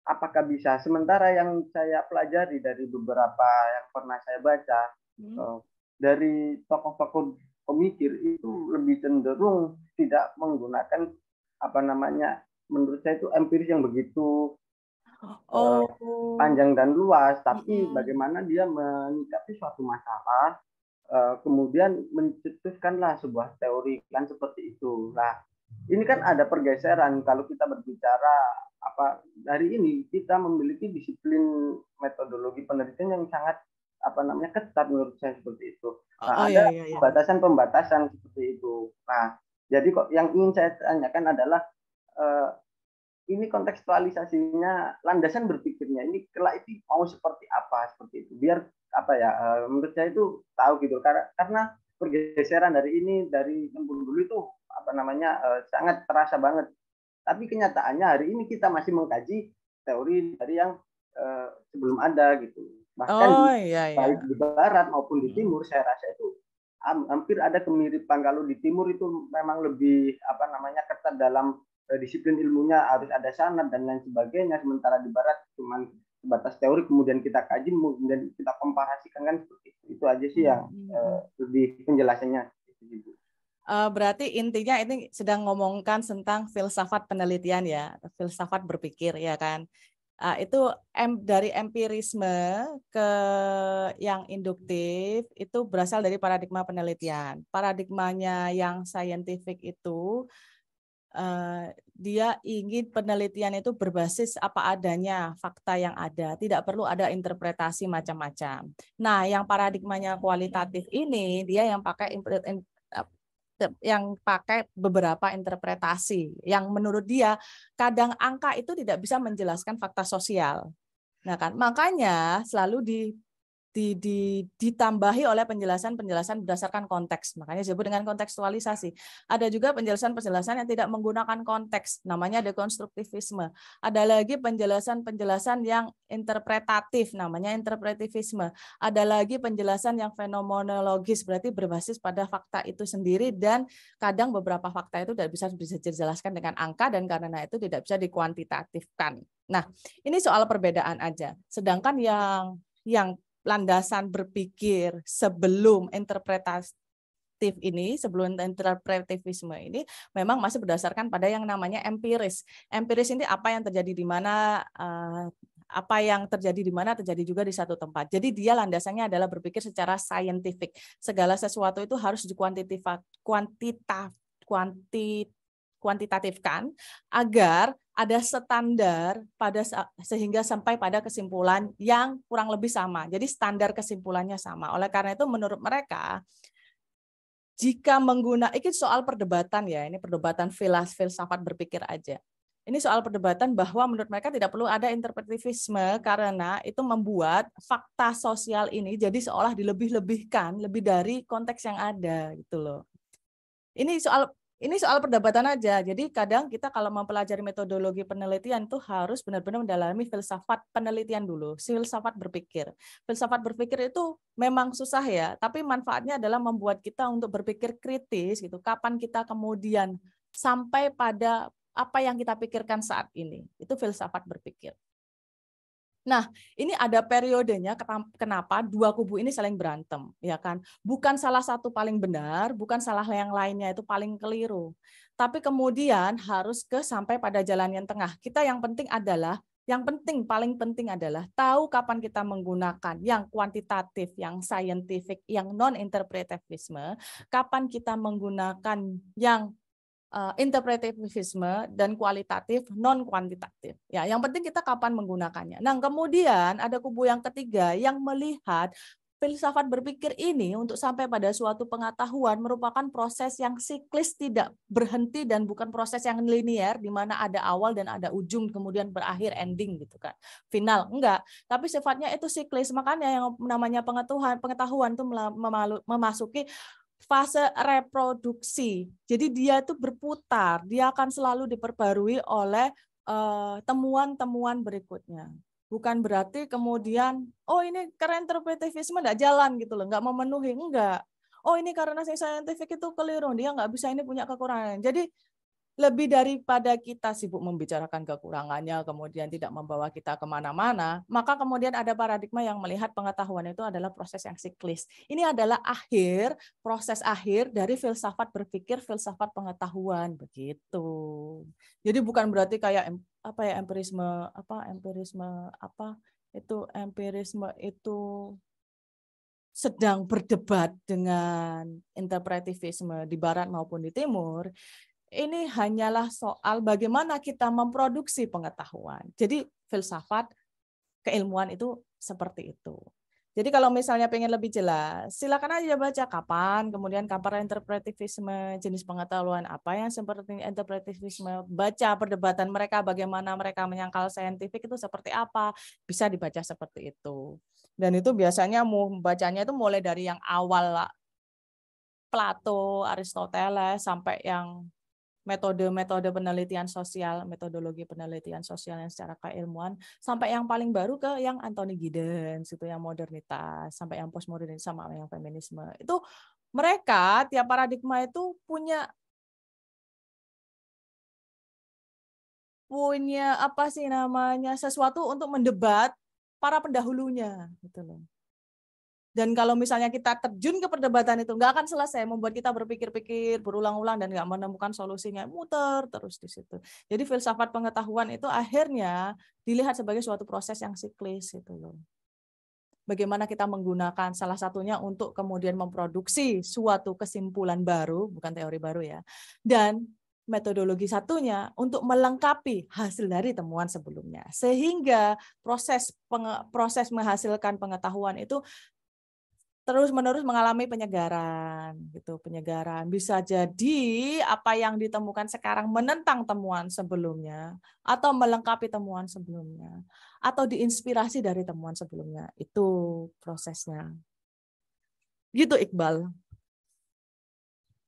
apakah bisa, sementara yang saya pelajari dari beberapa yang pernah saya baca dari tokoh-tokoh pemikir itu lebih cenderung tidak menggunakan apa namanya, menurut saya itu empiris yang begitu panjang dan luas, tapi bagaimana dia menyikapi suatu masalah kemudian mencetuskanlah sebuah teori kan seperti itu. Nah, ini kan ada pergeseran kalau kita berbicara apa hari ini kita memiliki disiplin metodologi penelitian yang sangat apa namanya ketat menurut saya seperti itu. Nah, ada pembatasan-pembatasan seperti itu. Nah, jadi kok yang ingin saya tanyakan adalah ini kontekstualisasinya, landasan berpikirnya ini kelak itu mau seperti apa seperti itu. Biar apa ya menurut saya itu tahu gitu karena pergeseran dari ini dari dulu itu apa namanya sangat terasa banget. Tapi kenyataannya hari ini kita masih mengkaji teori dari yang sebelum ada gitu. Bahkan baik di barat maupun di timur saya rasa itu hampir ada kemiripan. Kalau di timur itu memang lebih apa namanya ketat dalam disiplin ilmunya, harus ada sanad dan lain sebagainya, sementara di barat cuma sebatas teori kemudian kita kaji kemudian kita komparasikan kan seperti itu aja sih yang lebih penjelasannya. Berarti intinya ini sedang ngomongkan tentang filsafat penelitian ya, filsafat berpikir ya kan. Itu dari empirisme ke yang induktif itu berasal dari paradigma penelitian. Paradigmanya yang saintifik itu dia ingin penelitian itu berbasis apa adanya, fakta yang ada, tidak perlu ada interpretasi macam-macam. Nah, yang paradigmanya kualitatif ini dia yang pakai beberapa interpretasi yang menurut dia kadang angka itu tidak bisa menjelaskan fakta sosial. Nah kan makanya selalu ditambahi oleh penjelasan-penjelasan berdasarkan konteks. Makanya disebut dengan kontekstualisasi. Ada juga penjelasan-penjelasan yang tidak menggunakan konteks, namanya dekonstruktivisme. Ada lagi penjelasan-penjelasan yang interpretatif, namanya interpretivisme. Ada lagi penjelasan yang fenomenologis, berarti berbasis pada fakta itu sendiri, dan kadang beberapa fakta itu tidak bisa dijelaskan dengan angka, dan karena itu tidak bisa dikuantitatifkan. Nah, ini soal perbedaan aja. Sedangkan yang landasan berpikir sebelum interpretatif ini, sebelum interpretivisme ini memang masih berdasarkan pada yang namanya empiris. Empiris ini apa yang terjadi di mana, terjadi juga di satu tempat. Jadi dia landasannya adalah berpikir secara scientific. Segala sesuatu itu harus kuantitatifkan agar ada standar sehingga sampai pada kesimpulan yang kurang lebih sama. Jadi standar kesimpulannya sama. Oleh karena itu menurut mereka, jika ini soal perdebatan ya, ini perdebatan filsafat berpikir aja. Ini soal perdebatan bahwa menurut mereka tidak perlu ada interpretivisme karena itu membuat fakta sosial ini jadi seolah dilebih-lebihkan lebih dari konteks yang ada gitu loh. Ini soal perdebatan aja. Jadi kadang kita kalau mempelajari metodologi penelitian itu harus benar-benar mendalami filsafat penelitian dulu, filsafat berpikir. Filsafat berpikir itu memang susah ya, tapi manfaatnya adalah membuat kita untuk berpikir kritis gitu. Kapan kita kemudian sampai pada apa yang kita pikirkan saat ini. Itu filsafat berpikir. Nah, ini ada periodenya kenapa dua kubu ini saling berantem, ya kan? Bukan salah satu paling benar, bukan salah yang lainnya itu paling keliru. Tapi kemudian harus sampai pada jalan yang tengah. Kita paling penting adalah tahu kapan kita menggunakan yang kuantitatif, yang scientific, yang non-interpretivisme, kapan kita menggunakan yang interpretivisme dan kualitatif non kuantitatif. Ya, yang penting kita kapan menggunakannya. Nah, kemudian ada kubu yang ketiga yang melihat filsafat berpikir ini untuk sampai pada suatu pengetahuan merupakan proses yang siklis, tidak berhenti, dan bukan proses yang linear di mana ada awal dan ada ujung kemudian berakhir ending gitu kan. Final enggak, tapi sifatnya itu siklis. Makanya yang namanya pengetahuan itu memasuki fase reproduksi. Jadi dia itu berputar, dia akan selalu diperbarui oleh temuan-temuan berikutnya. Bukan berarti kemudian, oh ini karena interpretivisme nggak jalan gitu loh, nggak memenuhi, enggak. Oh ini karena scientific itu keliru, dia nggak bisa, ini punya kekurangan. Jadi lebih daripada kita sibuk membicarakan kekurangannya, kemudian tidak membawa kita kemana-mana, maka kemudian ada paradigma yang melihat pengetahuan itu adalah proses yang siklis. Ini adalah proses akhir dari filsafat berpikir, filsafat pengetahuan, begitu. Jadi bukan berarti kayak empirisme itu sedang berdebat dengan interpretivisme di barat maupun di timur. Ini hanyalah soal bagaimana kita memproduksi pengetahuan. Jadi filsafat keilmuan itu seperti itu. Jadi kalau misalnya pengen lebih jelas, silakan aja baca kapan interpretivisme, jenis pengetahuan apa yang seperti interpretivisme, baca perdebatan mereka, bagaimana mereka menyangkal saintifik itu seperti apa, bisa dibaca seperti itu. Dan itu biasanya bacanya itu mulai dari yang awal Plato, Aristoteles, sampai yang metode-metode penelitian sosial, metodologi penelitian sosial yang secara keilmuan, sampai yang paling baru ke yang Anthony Giddens, itu yang modernitas, sampai yang postmodernitas, sama yang feminisme. Itu mereka, tiap paradigma itu punya sesuatu untuk mendebat para pendahulunya, gitu loh. Dan kalau misalnya kita terjun ke perdebatan itu, nggak akan selesai, membuat kita berpikir-pikir berulang-ulang dan nggak menemukan solusinya, muter terus di situ. Jadi filsafat pengetahuan itu akhirnya dilihat sebagai suatu proses yang siklis itu loh. Bagaimana kita menggunakan salah satunya untuk kemudian memproduksi suatu kesimpulan baru, bukan teori baru ya, dan metodologi satunya untuk melengkapi hasil dari temuan sebelumnya. Sehingga proses menghasilkan pengetahuan itu terus-menerus mengalami penyegaran gitu, penyegaran. Bisa jadi apa yang ditemukan sekarang menentang temuan sebelumnya atau melengkapi temuan sebelumnya atau diinspirasi dari temuan sebelumnya. Itu prosesnya. Gitu Iqbal.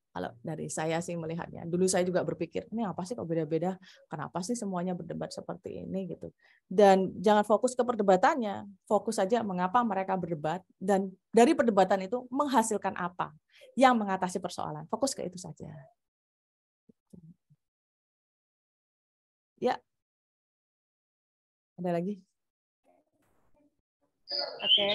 Kalau dari saya sih melihatnya. Dulu saya juga berpikir, ini apa sih kok beda-beda? Kenapa sih semuanya berdebat seperti ini gitu. Dan jangan fokus ke perdebatannya, fokus saja mengapa mereka berdebat dan dari perdebatan itu menghasilkan apa yang mengatasi persoalan. Fokus ke itu saja. Ya. Ada lagi? Oke.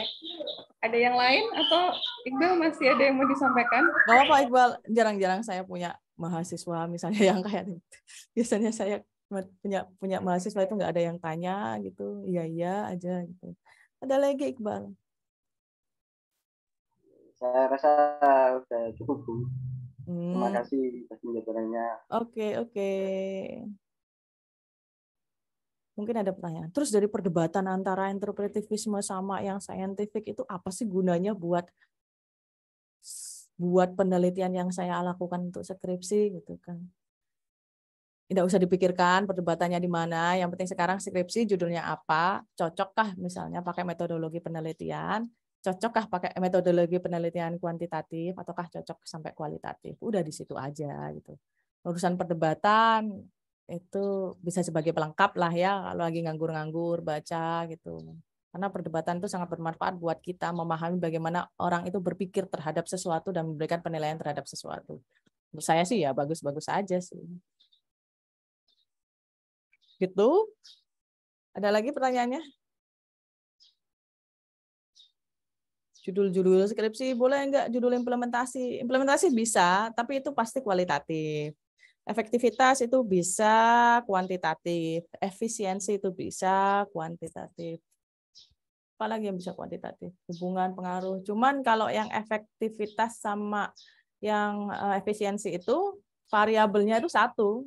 Ada yang lain atau Iqbal masih ada yang mau disampaikan? Gak apa-apa Iqbal, jarang-jarang saya punya mahasiswa misalnya yang kayak gitu. Biasanya saya punya mahasiswa itu nggak ada yang tanya gitu, iya aja gitu. Ada lagi Iqbal? Saya rasa sudah cukup, Bu. Terima kasih atas penjelasannya. Oke. Mungkin ada pertanyaan. Terus dari perdebatan antara interpretivisme sama yang saintifik itu apa sih gunanya buat penelitian yang saya lakukan untuk skripsi gitu kan? Tidak usah dipikirkan perdebatannya di mana. Yang penting sekarang skripsi judulnya apa? Cocokkah misalnya pakai metodologi penelitian? Cocokkah pakai metodologi penelitian kuantitatif ataukah cocok sampai kualitatif? Udah di situ aja gitu. Urusan perdebatan itu bisa sebagai pelengkap lah ya kalau lagi nganggur-nganggur baca gitu. Karena perdebatan itu sangat bermanfaat buat kita memahami bagaimana orang itu berpikir terhadap sesuatu dan memberikan penilaian terhadap sesuatu. Menurut saya sih ya bagus-bagus aja sih. Gitu. Ada lagi pertanyaannya? Judul-judul skripsi boleh enggak judul implementasi? Implementasi bisa, tapi itu pasti kualitatif. Efektivitas itu bisa kuantitatif, efisiensi itu bisa kuantitatif. Apalagi yang bisa kuantitatif? Hubungan, pengaruh. Cuman kalau yang efektivitas sama yang efisiensi itu variabelnya itu satu.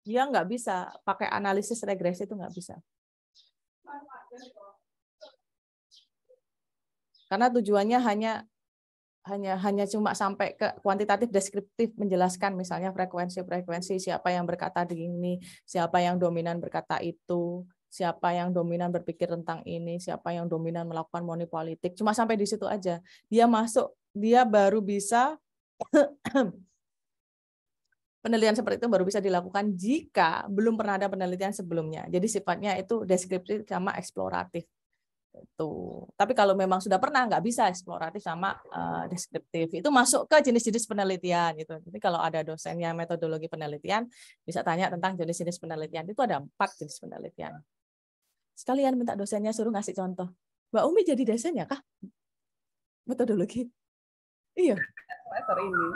Dia nggak bisa pakai analisis regresi, itu nggak bisa. Karena tujuannya hanya cuma sampai ke kuantitatif deskriptif menjelaskan misalnya frekuensi siapa yang berkata ini, siapa yang dominan berkata itu, siapa yang dominan berpikir tentang ini, siapa yang dominan melakukan politik. Cuma sampai di situ aja. Dia baru bisa penelitian seperti itu baru bisa dilakukan jika belum pernah ada penelitian sebelumnya. Jadi sifatnya itu deskriptif sama eksploratif. Tapi kalau memang sudah pernah, nggak bisa eksploratif sama deskriptif. Itu masuk ke jenis-jenis penelitian gitu. Jadi kalau ada dosennya metodologi penelitian, bisa tanya tentang jenis-jenis penelitian. Itu ada 4 jenis penelitian. Sekalian minta dosennya suruh ngasih contoh. Mbak Umi jadi dosennya kah? Metodologi. Iya. Semester ini.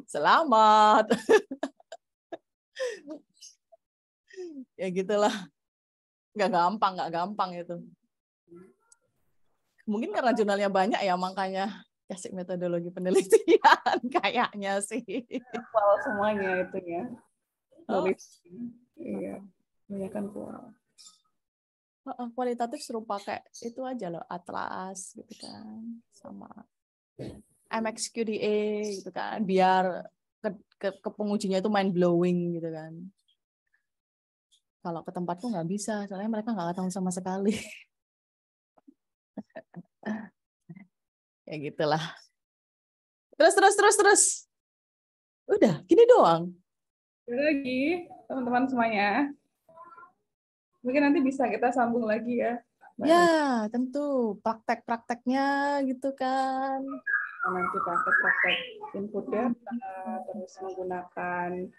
Selamat. Ya gitulah. Nggak gampang itu. Mungkin karena jurnalnya banyak ya, makanya kasih metodologi penelitian kayaknya sih. Kual semuanya itu ya. Iya, banyak kan kual. Kualitatif suruh pakai itu aja loh, Atlas gitu kan, sama MXQDA gitu kan, biar ke pengujinya itu mind blowing gitu kan. Kalau ke tempatku nggak bisa, soalnya mereka nggak tahu sama sekali. Ya gitulah. Terus. Udah, gini doang. Lagi, teman-teman semuanya. Mungkin nanti bisa kita sambung lagi ya. Ya, tentu. Praktek-prakteknya gitu kan. Nanti praktek-praktek input data, terus menggunakan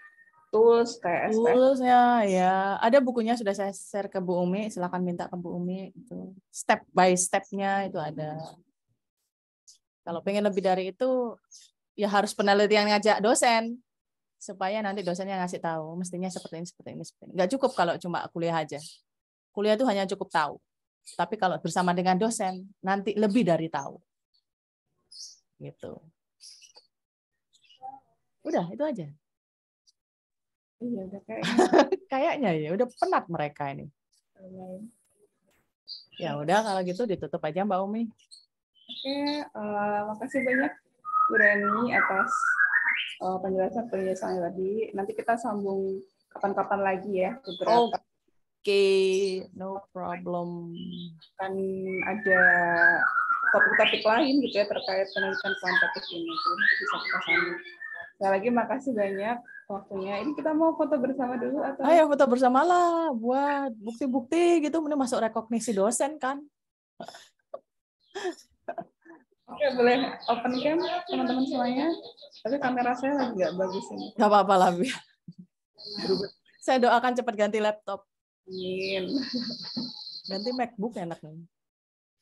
tools kayak SPSS. Toolsnya ya, ada bukunya sudah saya share ke Bu Umi, silakan minta ke Bu Umi itu. Step by step-nya itu ada. Kalau pengen lebih dari itu, ya harus penelitian ngajak dosen supaya nanti dosennya ngasih tahu, mestinya seperti ini. Nggak cukup kalau cuma kuliah aja. Kuliah itu hanya cukup tahu. Tapi kalau bersama dengan dosen, nanti lebih dari tahu. Gitu. Udah, itu aja. Iya, udah kayaknya ya udah penat mereka ini. Ya udah kalau gitu ditutup aja Mbak Umi. Oke, makasih banyak Bu Reni atas penjelasannya tadi. Nanti kita sambung kapan-kapan lagi ya beberapa. Oke, no problem. Kan ada topik-topik lain gitu ya terkait penelitian kuantitatif ini. Jadi bisa kita sambung. Sekali lagi makasih banyak waktunya. Ini kita mau foto bersama dulu atau? Ayo foto bersama lah buat bukti-bukti gitu. Ini masuk rekognisi dosen kan. Oke, boleh open cam teman-teman semuanya. Tapi kamera saya lagi nggak bagus ini. Gak apa-apa lah, biar. Saya doakan cepat ganti laptop. Amin. Ganti MacBook enak nih.